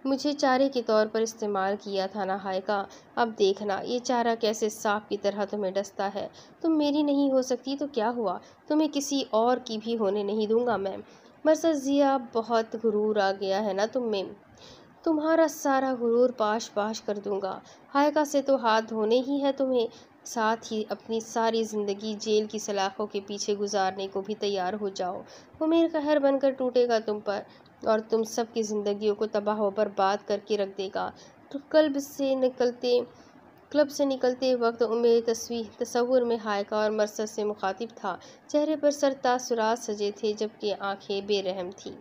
Speaker 1: مجھے چارے کے طور پر استعمال کیا تھا نا ہائیکا؟ اب دیکھنا یہ چارہ کیسے سانپ کی طرح تمہیں ڈستا ہے۔ تم میری نہیں ہو سکتی تو کیا ہوا، تمہیں کسی اور کی بھی ہونے نہیں دوں گا میں۔ مرثد ضیا، بہت غرور آ گیا ہے نا تم میں؟ تمہارا سارا غرور پاش پاش کر دوں گا۔ ہائیکا سے تو ہاتھ دھونے ہی ہے تمہیں، ساتھ ہی اپنی ساری زندگی جیل کی سلاخوں کے پیچھے گزارنے کو بھی تیار ہو جاؤ۔ عمیر قہر بن کر ٹوٹے گا تم پر، اور تم سب کی زندگیوں کو تباہ و برباد کر کے رکھ دے گا۔ کلب سے نکلتے وقت عمیر تصور میں ہائیکا اور مرثد سے مخاطب تھا۔ چہرے پر سر تاثرات سجے تھے جبکہ آنکھیں بے رحم تھیں۔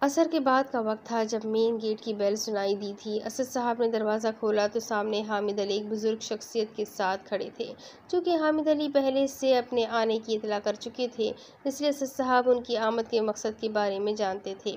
Speaker 1: عصر کے بعد کا وقت تھا جب مین گیٹ کی بیل سنائی دی تھی۔ اسد صاحب نے دروازہ کھولا تو سامنے حامد علی ایک بزرگ شخصیت کے ساتھ کھڑے تھے۔ چونکہ حامد علی پہلے سے اپنے آنے کی اطلاع کر چکے تھے، اس لیے اسد صاحب ان کی آمد کے مقصد کے بارے میں جانتے تھے۔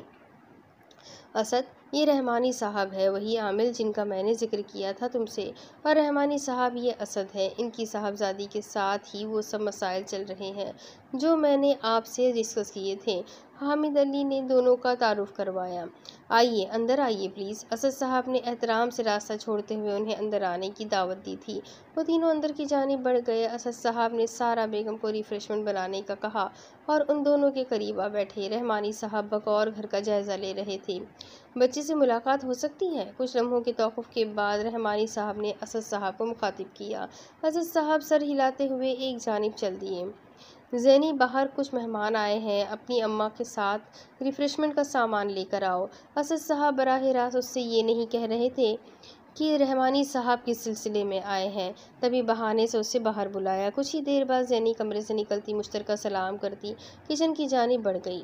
Speaker 1: اسد، یہ رحمانی صاحب ہے، وہی عامل جن کا میں نے ذکر کیا تھا تم سے، اور رحمانی صاحب یہ اسد ہے، ان کی صاحبزادی کے ساتھ ہی وہ سب مسائل چل رہے ہیں جو میں نے آپ سے ڈسکس کیے تھے۔ حامد علی نے دونوں کا تعارف کروایا۔ آئیے، اندر آئیے پلیز۔ اسد صاحب نے احترام سے راستہ چھوڑتے ہوئے انہیں اندر آنے کی دعوت دی تھی۔ وہ تینوں اندر کی جانب بڑھ گئے۔ اسد صاحب نے سارا بیگم کو ریفریشمنٹ بنانے کا کہا اور ان دونوں کے قریب آ بیٹھے۔ رحمانی صاحب بغور گھر کا جائزہ لے رہے تھے۔ بچے سے ملاقات ہو سکتی ہے؟ کچھ لمحوں کے توقف کے بعد رحمانی صاحب نے اسد صاحب کو مخاطب کیا۔ اسد صاحب سر ہلاتے ہوئے ایک جانب چل دیے۔ زینی، باہر کچھ مہمان آئے ہیں، اپنی اماں کے ساتھ ریفریشمنٹ کا سامان لے کر آؤ۔ اسد صاحب براہ راست اس سے یہ نہیں کہہ رہے تھے کہ رحمانی صاحب کس سلسلے میں آئے ہیں، تبھی بہانے سے اسے باہر بلایا۔ کچھ ہی دیر بعد زینی کمرے سے نکلتی مشترکہ سلام کرتی کچن کی جانب بڑھ گئی۔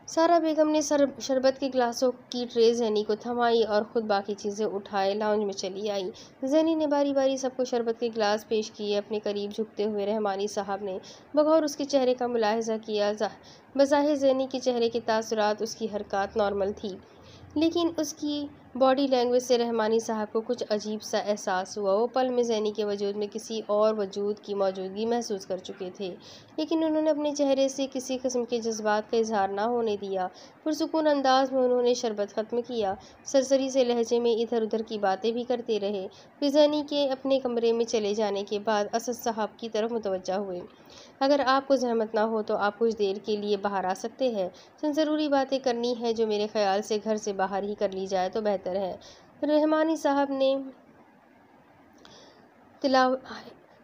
Speaker 1: سارا بیگم نے شربت کے گلاسوں کی ٹرے زینی کو تھمائی اور خود باقی چیزیں اٹھائے لاؤنج میں چلی آئی۔ زینی نے باری باری سب کو شربت کے گلاس پیش کیے۔ اپنے قریب جھکتے ہوئے رحمانی صاحب نے بغور اس کے چہرے کا ملاحظہ کیا۔ بظاہر زینی کے چہرے کے تاثرات، اس کی حرکات نارمل تھی، لیکن اس کی باڈی لینگویج سے رحمانی صاحب کو کچھ عجیب سا احساس ہوا۔ وہ پل میں زینی کے وجود میں کسی اور وجود کی موجودگی محسوس کر چکے تھے، لیکن انہوں نے اپنے چہرے سے کسی قسم کے جذبات کا اظہار نہ ہونے دیا۔ پرسکون انداز میں انہوں نے شربت ختم کیا، سرسری سے لہجے میں ادھر ادھر کی باتیں بھی کرتے رہے۔ پھر زینی کے اپنے کمرے میں چلے جانے کے بعد اسد صاحب کی طرف متوجہ ہوئے۔ اگر آپ کو زحمت نہ ہو تو آپ کچھ دیر کے لیے باہر آ سکتے ہیں، چند ضروری باتیں کرنی ہیں جو میرے خیال سے گھر سے باہر ہی کر لی جائے تو بہتر ہے۔ رحمانی صاحب نے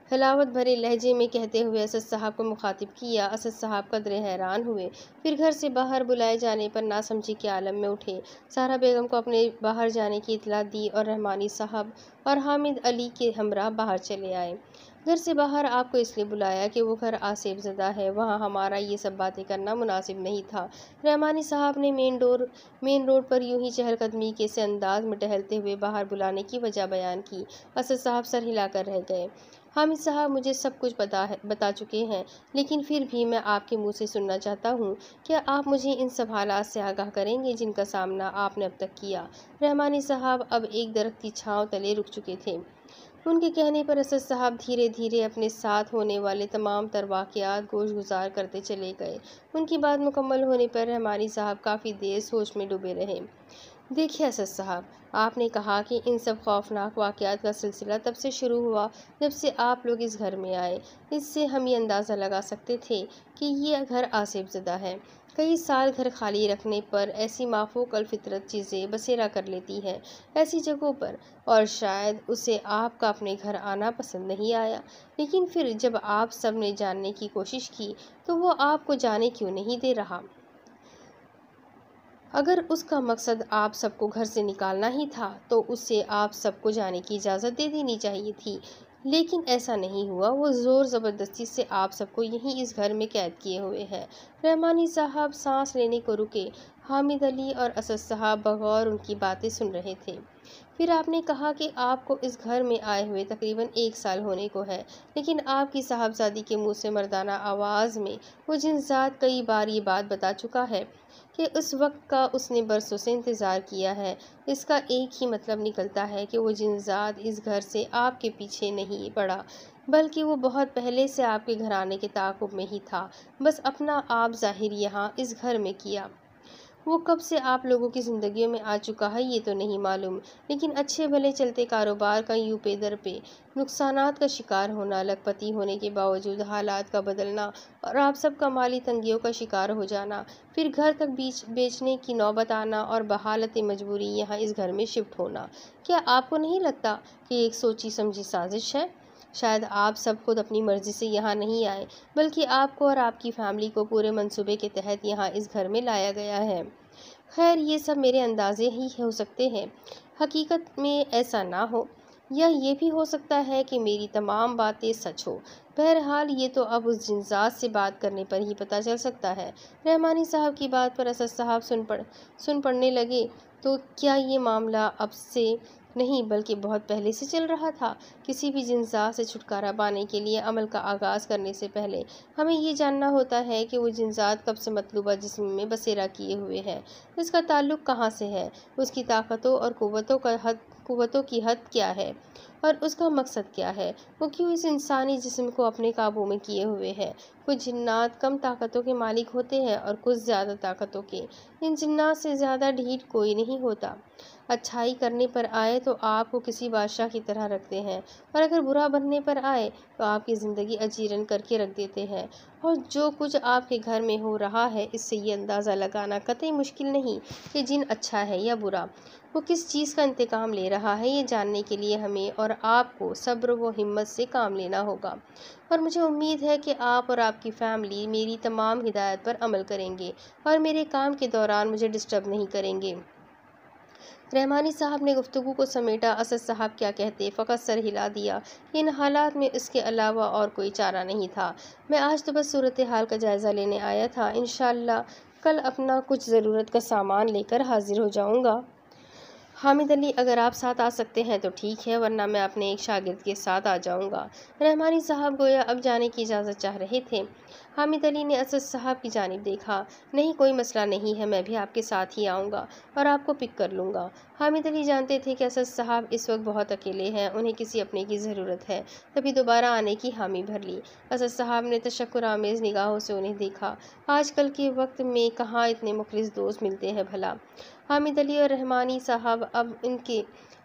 Speaker 1: حلاوت بھرے لہجے میں کہتے ہوئے اسد صاحب کو مخاطب کیا۔ اسد صاحب قدرے حیران ہوئے، پھر گھر سے باہر بلائے جانے پر ناسمجھی کے عالم میں اٹھے۔ سارا بیگم کو اپنے باہر جانے کی اطلاع دی اور رحمانی صاحب اور حامد علی کے ہمراہ باہر چلے آئے۔ گھر سے باہر آپ کو اس لیے بلایا کہ وہ گھر آسیب زدہ ہے، وہاں ہمارا یہ سب باتیں کرنا مناسب نہیں تھا۔ رحمانی صاحب نے مین روڈ پر یوں ہی چہل قدمی کے سے انداز میں ٹہلتے ہوئے باہر بلانے کی وجہ بیان کی۔ اسد صاحب سر ہلا کر رہ گئے۔ حامد صاحب مجھے سب کچھ بتا چکے ہیں، لیکن پھر بھی میں آپ کے منہ سے سننا چاہتا ہوں، کیا آپ مجھے ان سب حالات سے آگاہ کریں گے جن کا سامنا آپ نے اب تک کیا؟ رحمانی صاحب اب ایک درخت کی چھاؤں تلے رک چکے تھے۔ ان کے کہنے پر اسد صاحب دھیرے دھیرے اپنے ساتھ ہونے والے تمام تر واقعات گوش گزار کرتے چلے گئے۔ ان کی بات مکمل ہونے پر رحمانی صاحب کافی دیر سوچ میں ڈوبے رہے۔ دیکھیے اسد صاحب، آپ نے کہا کہ ان سب خوفناک واقعات کا سلسلہ تب سے شروع ہوا جب سے آپ لوگ اس گھر میں آئے۔ اس سے ہم یہ اندازہ لگا سکتے تھے کہ یہ گھر آسیب زدہ ہے۔ کئی سال گھر خالی رکھنے پر ایسی مافوق الفطرت چیزیں بسیرا کر لیتی ہیں ایسی جگہوں پر، اور شاید اسے آپ کا اپنے گھر آنا پسند نہیں آیا۔ لیکن پھر جب آپ سب نے جاننے کی کوشش کی تو وہ آپ کو جانے کیوں نہیں دے رہا؟ اگر اس کا مقصد آپ سب کو گھر سے نکالنا ہی تھا تو اسے آپ سب کو جانے کی اجازت دے دینی چاہیے تھی، لیکن ایسا نہیں ہوا۔ وہ زور زبردستی سے آپ سب کو یہیں اس گھر میں قید کیے ہوئے ہے۔ رحمانی صاحب سانس لینے کو رکے۔ حامد علی اور اسد صاحب بغور ان کی باتیں سن رہے تھے۔ پھر آپ نے کہا کہ آپ کو اس گھر میں آئے ہوئے تقریباً 1 سال ہونے کو ہے، لیکن آپ کی صاحبزادی کے منہ سے مردانہ آواز میں وہ جنزاد کئی بار یہ بات بتا چکا ہے کہ اس وقت کا اس نے برسوں سے انتظار کیا ہے۔ اس کا ایک ہی مطلب نکلتا ہے کہ وہ جنزاد اس گھر سے آپ کے پیچھے نہیں پڑا، بلکہ وہ بہت پہلے سے آپ کے گھر آنے کے تعاقب میں ہی تھا، بس اپنا آپ ظاہر یہاں اس گھر میں کیا۔ وہ کب سے آپ لوگوں کی زندگیوں میں آ چکا ہے یہ تو نہیں معلوم، لیکن اچھے بھلے چلتے کاروبار کا یوں پہ در پہ نقصانات کا شکار ہونا، لکھپتی ہونے کے باوجود حالات کا بدلنا اور آپ سب کا مالی تنگیوں کا شکار ہو جانا، پھر گھر تک بیچنے کی نوبت آنا اور بحالت مجبوری یہاں اس گھر میں شفٹ ہونا، کیا آپ کو نہیں لگتا کہ یہ ایک سوچی سمجھی سازش ہے؟ شاید آپ سب خود اپنی مرضی سے یہاں نہیں آئے، بلکہ آپ کو اور آپ کی فیملی کو پورے منصوبے کے تحت یہاں اس گھر میں لایا گیا ہے۔ خیر یہ سب میرے اندازے ہی ہو سکتے ہیں، حقیقت میں ایسا نہ ہو، یا یہ بھی ہو سکتا ہے کہ میری تمام باتیں سچ ہو۔ بہرحال یہ تو اب اس جنزاد سے بات کرنے پر ہی پتہ چل سکتا ہے۔ رحمانی صاحب کی بات پر اسد صاحب سن پڑنے لگے۔ تو کیا یہ معاملہ اب سے نہیں بلکہ بہت پہلے سے چل رہا تھا؟ کسی بھی جنزاد سے چھٹکارا پانے کے لیے عمل کا آغاز کرنے سے پہلے ہمیں یہ جاننا ہوتا ہے کہ وہ جنزاد کب سے مطلوبہ جسم میں بسیرا کیے ہوئے ہے، اس کا تعلق کہاں سے ہے، اس کی طاقتوں اور قوتوں کی حد کیا ہے اور اس کا مقصد کیا ہے، وہ کیوں اس انسانی جسم کو اپنے قابو میں کیے ہوئے ہے۔ کچھ جنات کم طاقتوں کے مالک ہوتے ہیں اور کچھ زیادہ طاقتوں کے۔ ان جنات سے زیادہ ڈھیٹ کوئی نہیں ہوتا۔ اچھائی کرنے پر آئے تو آپ کو کسی بادشاہ کی طرح رکھتے ہیں، اور اگر برا بننے پر آئے تو آپ کی زندگی اجیرن کر کے رکھ دیتے ہیں۔ اور جو کچھ آپ کے گھر میں ہو رہا ہے اس سے یہ اندازہ لگانا قطعی مشکل نہیں کہ جن اچھا ہے یا برا۔ وہ کس چیز کا انتقام لے رہا ہے یہ جاننے کے لیے ہمیں اور آپ کو صبر و ہمت سے کام لینا ہوگا، اور مجھے امید ہے کہ آپ اور آپ کی فیملی میری تمام ہدایت پر عمل کریں گے اور میرے کام کے دوران مجھے ڈسٹرب نہیں کریں گے۔ رحمانی صاحب نے گفتگو کو سمیٹا۔ اسد صاحب کیا کہتے، فقط سر ہلا دیا۔ ان حالات میں اس کے علاوہ اور کوئی چارہ نہیں تھا۔ میں آج تو بس صورتحال کا جائزہ لینے آیا تھا، انشاءاللہ کل اپنا کچھ ضرورت کا سامان لے کر حاضر ہو جاؤں گا۔ حامد علی اگر آپ ساتھ آ سکتے ہیں تو ٹھیک ہے، ورنہ میں اپنے ایک شاگرد کے ساتھ آ جاؤں گا۔ رحمانی صاحب گویا اب جانے کی اجازت چاہ رہے تھے۔ حامد علی نے اسد صاحب کی جانب دیکھا۔ نہیں کوئی مسئلہ نہیں ہے، میں بھی آپ کے ساتھ ہی آؤں گا اور آپ کو پک کر لوں گا۔ حامد علی جانتے تھے کہ اسد صاحب اس وقت بہت اکیلے ہیں، انہیں کسی اپنے کی ضرورت ہے، تبھی دوبارہ آنے کی حامی بھر لی۔ اسد صاحب نے تشکر آمیز نگاہوں سے انہیں دیکھا۔ آج کل کے وقت میں کہاں اتنے مخلص دوست ملتے ہیں بھلا۔ حامد علی اور رحمانی صاحب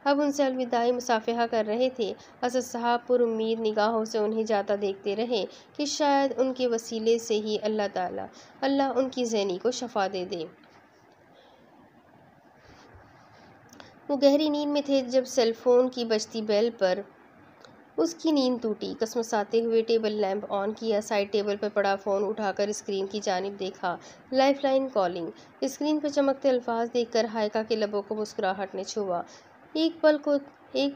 Speaker 1: اب ان سے الوداعی مصافحہ کر رہے تھے۔ اسد صاحب پر امید نگاہوں سے انہیں جاتا دیکھتے رہے کہ شاید ان کے وسیلے سے ہی اللہ ان کی ذہنی کو شفا دے دے۔ وہ گہری نیند میں تھے جب سیل فون کی بجتی بیل پر اس کی نیند ٹوٹی۔ کسمساتے ہوئے ٹیبل لیمپ آن کیا، سائیڈ ٹیبل پر پڑا فون اٹھا کر اسکرین کی جانب دیکھا۔ Life line calling. اسکرین پر چمکتے الفاظ دیکھ کر ہائیکا کے لبوں کو مسکراہٹ نے چھوا۔ ایک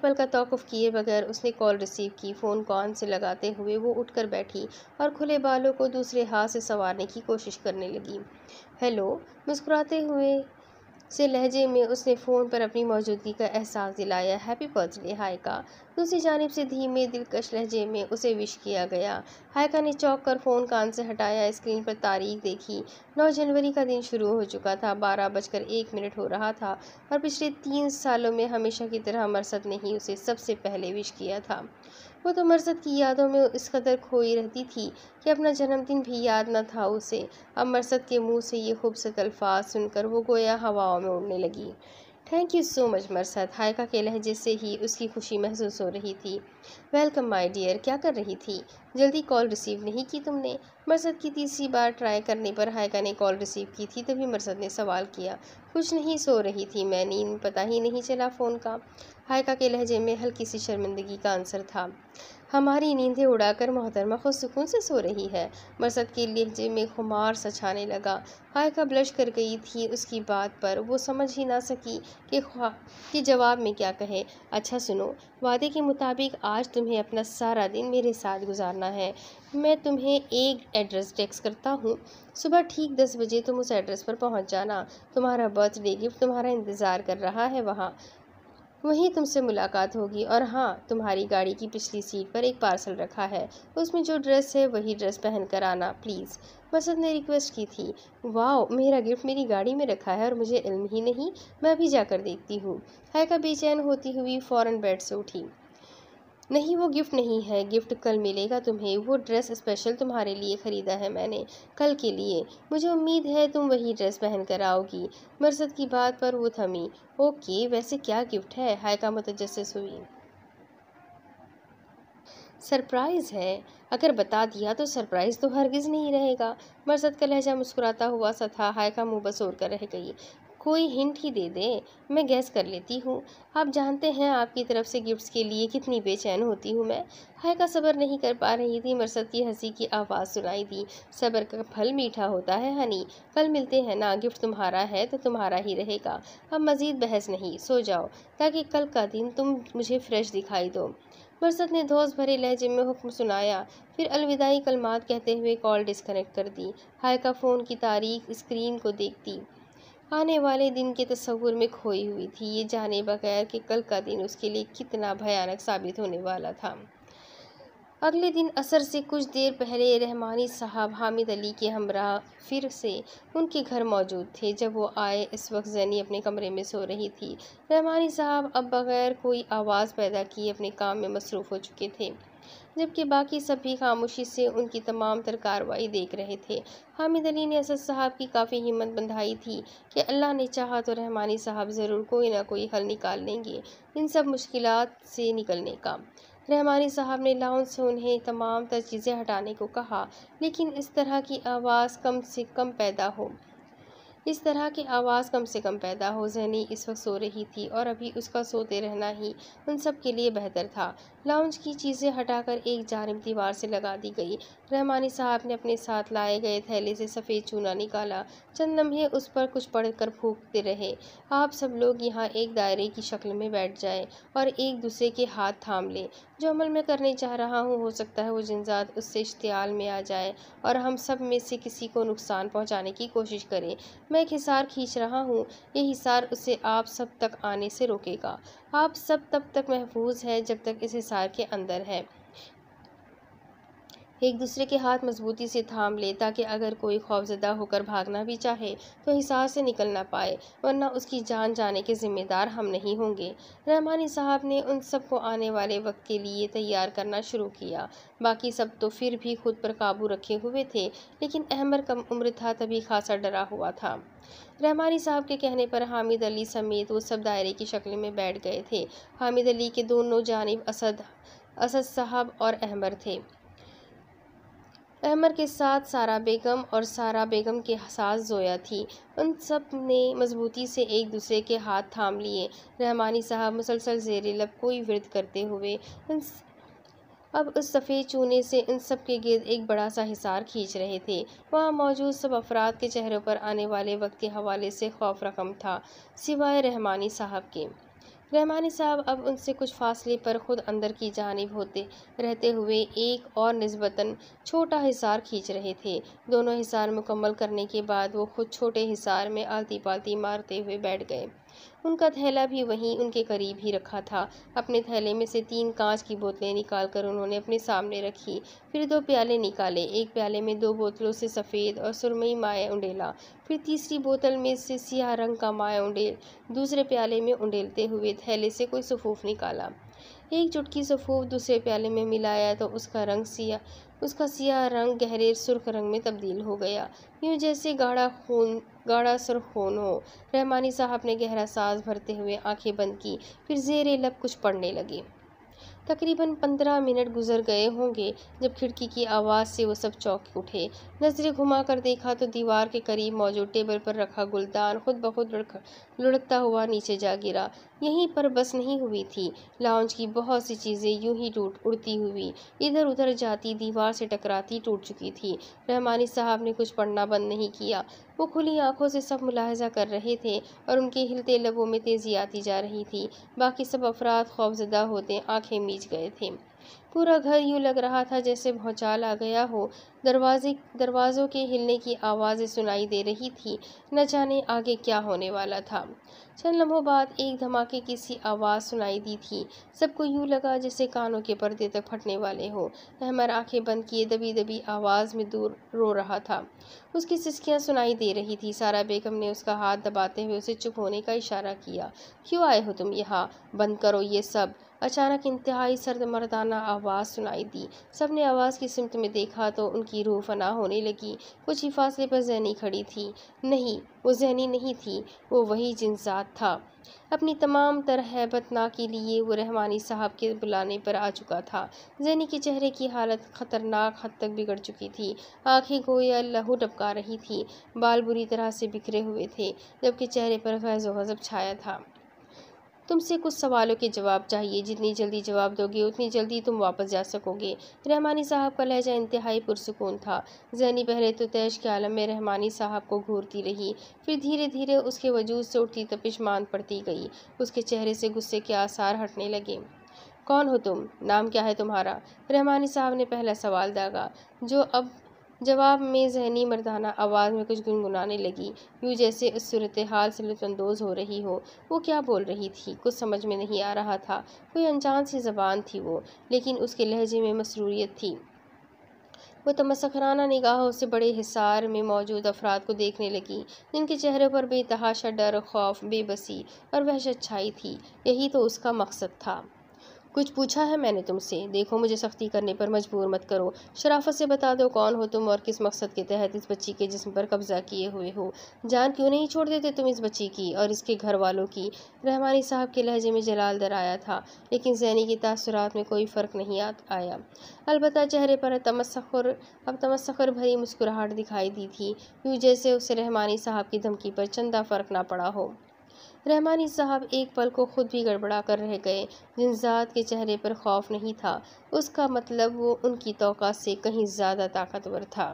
Speaker 1: پل کا توقف کیے بغیر اس نے کال ریسیو کی۔ فون کان سے لگاتے ہوئے وہ اٹھ کر بیٹھی اور کھلے بالوں کو دوسرے ہاتھ سے سنوارنے کی کوشش کرنے لگی۔ ہیلو، مسکراتے ہوئے سے لہجے میں اس نے فون پر اپنی موجودگی کا احساس دلایا۔ ہیپی برتھ ڈے ہائیکا، دوسری جانب سے دھیمے دلکش لہجے میں اسے وش کیا گیا۔ ہائیکا نے چونک کر فون کان سے ہٹایا، اسکرین پر تاریخ دیکھی۔ 9 جنوری کا دن شروع ہو چکا تھا، 12:01 ہو رہا تھا، اور پچھلے 3 سالوں میں ہمیشہ کی طرح مرثد نے ہی اسے سب سے پہلے وش کیا تھا۔ وہ تو مرثد کی یادوں میں اس قدر کھوئی رہتی تھی کہ اپنا جنم دن بھی یاد نہ تھا اسے۔ اب مرثد کے منہ سے یہ خوبصورت الفاظ سن کر وہ گویا ہواؤں میں اڑنے لگی۔ تھینک یو سو مچ مرسد، ہائیکا کے لہجے سے ہی اس کی خوشی محسوس ہو رہی تھی۔ ویلکم مائی ڈیئر، کیا کر رہی تھی؟ جلدی کال ریسیو نہیں کی تم نے؟ مرسد کی تیسری بار ٹرائی کرنے پر ہائیکا نے کال ریسیو کی تھی، تبھی مرسد نے سوال کیا۔ کچھ نہیں، سو رہی تھی میں، نیند پتہ ہی نہیں چلا فون کا۔ ہائیکا کے لہجے میں ہلکی سی شرمندگی کا عنصر تھا۔ ہماری نیندیں اڑا کر محترمہ خود سکون سے سو رہی ہے۔ مرسد کے لہجے میں خمار سا چھانے لگا۔ ہائیکا بلش کر گئی تھی اس کی بات پر، وہ سمجھ ہی نہ سکی کہ جواب میں کیا کہے۔ اچھا سنو، وعدے کے مطابق آج تمہیں اپنا سارا دن میرے ساتھ گزارنا ہے۔ میں تمہیں ایک ایڈریس ٹیکسٹ کرتا ہوں، صبح ٹھیک 10 بجے تم اس ایڈریس پر پہنچ جانا۔ تمہارا برتھ ڈے گفٹ تمہارا انتظار کر رہا ہے وہیں تم سے ملاقات ہوگی۔ اور ہاں، تمہاری گاڑی کی پچھلی سیٹ پر ایک پارسل رکھا ہے، اس میں جو ڈریس ہے وہی ڈریس پہن کر آنا پلیز۔ مرسد نے ریکویسٹ کی تھی۔ واؤ، میرا گفٹ میری گاڑی میں رکھا ہے اور مجھے علم ہی نہیں، میں ابھی جا کر دیکھتی ہوں۔ ہائیکا بے چین ہوتی ہوئی فوراً بیڈ سے اٹھی۔ نہیں، وہ گفٹ نہیں ہے، گفٹ کل ملے گا تمہیں، وہ ڈریس اسپیشل تمہارے لیے خریدا ہے میں نے، کل کے لیے۔ مجھے امید ہے تم وہی ڈریس پہن کر آؤ گی۔ مرسد کی بات پر وہ تھمی۔ اوکے، ویسے کیا گفٹ ہے؟ ہائیکا متجسس ہوئی۔ سرپرائز ہے، اگر بتا دیا تو سرپرائز تو ہرگز نہیں رہے گا۔ مرسد کا لہجہ مسکراتا ہوا سا تھا۔ ہائیکا منہ بسور کر رہ گئی۔ کوئی ہنٹ ہی دے دے، میں گیس کر لیتی ہوں۔ آپ جانتے ہیں آپ کی طرف سے گفٹس کے لیے کتنی بے چین ہوتی ہوں میں۔ ہائیکا صبر نہیں کر پا رہی تھی۔ مرسد کی ہنسی کی آواز سنائی دی۔ صبر کا پھل میٹھا ہوتا ہے ہنی، کل ملتے ہیں نا، گفٹ تمہارا ہے تو تمہارا ہی رہے گا۔ اب مزید بحث نہیں، سو جاؤ تاکہ کل کا دن تم مجھے فریش دکھائی دو۔ مرسد نے دھوس بھرے لہجے میں حکم سنایا، پھر الوداعی کلمات کہتے ہوئے کال ڈسکنیکٹ کر دی۔ ہائیکا فون کی تاریک اسکرین کو دیکھتی آنے والے دن کے تصور میں کھوئی ہوئی تھی، یہ جانے بغیر کہ کل کا دن اس کے لیے کتنا بھیانک ثابت ہونے والا تھا۔ اگلے دن عصر سے کچھ دیر پہلے رحمانی صاحب حامد علی کے ہمراہ پھر سے ان کے گھر موجود تھے۔ جب وہ آئے اس وقت زینی اپنے کمرے میں سو رہی تھی۔ رحمانی صاحب اب بغیر کوئی آواز پیدا کیے اپنے کام میں مصروف ہو چکے تھے، جبکہ باقی سب بھی خاموشی سے ان کی تمام تر کارروائی دیکھ رہے تھے۔ حامد علی نے اسد صاحب کی کافی ہمت بندھائی تھی کہ اللہ نے چاہا تو رحمانی صاحب ضرور کوئی نہ کوئی حل نکال لیں گے ان سب مشکلات سے نکلنے کا۔ رحمانی صاحب نے لاؤنج سے انہیں تمام تر چیزیں ہٹانے کو کہا، لیکن اس طرح کی آواز کم سے کم پیدا ہو۔ زینی اس وقت سو رہی تھی اور ابھی اس کا سوتے رہنا ہی ان سب کے لیے بہتر تھا۔ لاؤنج کی چیزیں ہٹا کر ایک جانب دیوار سے لگا دی گئی۔ رحمانی صاحب نے اپنے ساتھ لائے گئے تھیلے سے سفید چونا نکالا، چند لمحے اس پر کچھ پڑھ کر پھونکتے رہے۔ آپ سب لوگ یہاں ایک دائرے کی شکل میں بیٹھ جائیں اور ایک دوسرے کے ہاتھ تھام لیں۔ جو عمل میں کرنے چاہ رہا ہوں، ہو سکتا ہے وہ جنات اس سے اشتعال میں آ جائے اور ہم سب میں سے کسی کو نقصان پہنچانے کی کوشش کرے۔ میں ایک حصار کھینچ رہا ہوں، یہ حصار اسے آپ سب تک آنے سے روکے گا۔ آپ سب تب تک محفوظ ہیں جب تک اس حصار کے اندر ہیں۔ ایک دوسرے کے ہاتھ مضبوطی سے تھام لیں تاکہ اگر کوئی خوفزدہ ہو کر بھاگنا بھی چاہے تو حصار سے نکل نہ پائے، ورنہ اس کی جان جانے کے ذمہ دار ہم نہیں ہوں گے۔ رحمانی صاحب نے ان سب کو آنے والے وقت کے لیے تیار کرنا شروع کیا۔ باقی سب تو پھر بھی خود پر قابو رکھے ہوئے تھے، لیکن احمد کم عمر تھا، تبھی خاصا ڈرا ہوا تھا۔ رحمانی صاحب کے کہنے پر حامد علی سمیت وہ سب دائرے کی شکل میں بیٹھ گئے تھے۔ حامد علی کے دونوں جانب اسد صاحب اور احمد تھے۔ احمد کے ساتھ سارا بیگم اور سارا بیگم کے ساتھ زویا تھی۔ ان سب نے مضبوطی سے ایک دوسرے کے ہاتھ تھام لیے۔ رحمانی صاحب مسلسل زیر لب کوئی ورد کرتے ہوئے اب اس سفید چونے سے ان سب کے گرد ایک بڑا سا حصار کھینچ رہے تھے۔ وہاں موجود سب افراد کے چہروں پر آنے والے وقت کے حوالے سے خوف رقم تھا، سوائے رحمانی صاحب کے۔ رحمانی صاحب اب ان سے کچھ فاصلے پر خود اندر کی جانب رہتے ہوئے ایک اور نسبتاً چھوٹا حصار کھینچ رہے تھے۔ دونوں حصار مکمل کرنے کے بعد وہ خود چھوٹے حصار میں آلتی پالتی مارتے ہوئے بیٹھ گئے۔ ان کا تھیلا بھی وہیں ان کے قریب ہی رکھا تھا۔ اپنے تھیلے میں سے 3 کانچ کی بوتلیں نکال کر انہوں نے اپنے سامنے رکھی، پھر 2 پیالے نکالے۔ ایک پیالے میں 2 بوتلوں سے سفید اور سرمئی مائع انڈیلا، پھر تیسری بوتل میں سے سیاہ رنگ کا مائع انڈیل۔ دوسرے پیالے میں انڈیلتے ہوئے تھیلے سے کوئی صفوف نکالا۔ ایک چٹکی سے پھوپ دوسرے پیالے میں ملایا تو اس کا سیاہ رنگ گہرے سرخ رنگ میں تبدیل ہو گیا، یوں جیسے گاڑھا سرخ خون ہو۔ رحمانی صاحب نے گہرا سانس بھرتے ہوئے آنکھیں بند کی، پھر زیر لب کچھ پڑھنے لگے۔ تقریباً 15 منٹ گزر گئے ہوں گے جب کھڑکی کی آواز سے وہ سب چونک اٹھے۔ نظریں گھما کر دیکھا تو دیوار کے قریب موجود ٹیبل پر رکھا گلدان خود بخود لڑکتا ہوا نیچے جا گرا۔ یہیں پر بس نہیں ہوئی تھی، لاؤنج کی بہت سی چیزیں یوں ہی اڑتی ہوئی ادھر ادھر جاتی، دیوار سے ٹکراتی ٹوٹ چکی تھی۔ رحمانی صاحب نے کچھ پڑھنا بند نہیں کیا، وہ کھلی آنکھوں سے سب ملاحظہ کر رہے تھے اور ان کے ہلتے لبوں میں تیزی آتی جا رہی تھی۔ باقی سب افراد خوفزدہ ہوتے آنکھیں میچ گئے تھے۔ پورا گھر یوں لگ رہا تھا جیسے بھونچال آ گیا ہو۔ دروازوں کے ہلنے کی آوازیں سنائی دے رہی تھی، نہ جانے آگے کیا ہونے والا تھا۔ چند لمحوں بعد ایک دھماکے کی سی آواز سنائی دی تھی، سب کو یوں لگا جیسے کانوں کے پردے تک پھٹنے والے ہوں۔ احمد آنکھیں بند کیے دبی دبی آواز میں دور رو رہا تھا، اس کی سسکیاں سنائی دے رہی تھی۔ سارا بیگم نے اس کا ہاتھ دباتے ہوئے اسے چپ ہونے کا اشارہ کیا۔ کیوں آئے ہو تم یہاں؟ بند کرو یہ سب۔ اچانک انتہائی سرد مردانہ آواز سنائی دی۔ سب نے آواز کی سمت میں دیکھا تو ان کی روح فنا ہونے لگی۔ کچھ ہی فاصلے پر زینی کھڑی تھی۔ نہیں، وہ زینی نہیں تھی، وہ وہی جن ذات تھا۔ اپنی تمام تر ہیبت ناکی کے لیے وہ رحمانی صاحب کے بلانے پر آ چکا تھا۔ زینی کے چہرے کی حالت خطرناک حد تک بگڑ چکی تھی، آنکھیں گویا لہو ٹپکا رہی تھیں، بال بری طرح سے بکھرے ہوئے تھے، جبکہ چہرے پر غیظ و غضب چھایا تھا۔ تم سے کچھ سوالوں کے جواب چاہیے، جتنی جلدی جواب دو گے اتنی جلدی تم واپس جا سکو گے۔ رحمانی صاحب کا لہجہ انتہائی پرسکون تھا۔ زینی پہلے تو طیش کے عالم میں رحمانی صاحب کو گھورتی رہی، پھر دھیرے دھیرے اس کے وجود سے اٹھتی تپش مان پڑتی گئی، اس کے چہرے سے غصے کے آثار ہٹنے لگے۔ کون ہو تم؟ نام کیا ہے تمہارا؟ رحمانی صاحب نے پہلا سوال داغا، جو اب جواب میں زینی مردانہ آواز میں کچھ گنگنانے لگی، یوں جیسے اس صورتحال سے لطف اندوز ہو رہی ہو۔ وہ کیا بول رہی تھی کچھ سمجھ میں نہیں آ رہا تھا، کوئی انجان سی زبان تھی وہ، لیکن اس کے لہجے میں مسروریت تھی۔ وہ تمسخرانہ نگاہوں سے بڑے حصار میں موجود افراد کو دیکھنے لگی، جن کے چہروں پر بے تحاشا ڈر، خوف، بے بسی اور وحشت چھائی تھی۔ یہی تو اس کا مقصد تھا۔ کچھ پوچھا ہے میں نے تم سے؟ دیکھو مجھے سختی کرنے پر مجبور مت کرو، شرافت سے بتا دو کون ہو تم اور کس مقصد کے تحت اس بچی کے جسم پر قبضہ کیے ہوئے ہو؟ جان کیوں نہیں چھوڑ دیتے تم اس بچی کی اور اس کے گھر والوں کی؟ رحمانی صاحب کے لہجے میں جلال در آیا تھا، لیکن زینی کے تاثرات میں کوئی فرق نہیں آیا۔ البتہ چہرے پر اب تمسخر بھری مسکراہٹ دکھائی دی تھی، یوں جیسے اسے رحمانی صاحب کی دھمکی پر چندہ فرق نہ پڑا ہو۔ رحمانی صاحب ایک پل کو خود بھی گڑبڑا کر رہ گئے۔ جن ذات کے چہرے پر خوف نہیں تھا، اس کا مطلب وہ ان کی توقع سے کہیں زیادہ طاقتور تھا۔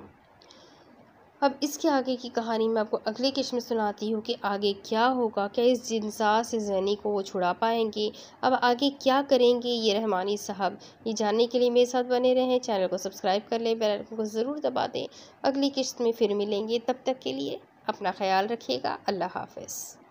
Speaker 1: اب اس کے آگے کی کہانی میں آپ کو اگلی قسط میں سناتی ہوں کہ آگے کیا ہوگا، کیا اس جن ذات سے زینی کو وہ چھڑا پائیں گے، اب آگے کیا کریں گے یہ رحمانی صاحب۔ یہ جاننے کے لیے میرے ساتھ بنے رہیں، چینل کو سبسکرائب کر لیں، بیل آئیکن کو ضرور دبا دیں۔ اگلی قسط میں پھر ملیں گے، تب تک کے لیے اپنا خیال رکھیے گا۔ اللہ حافظ۔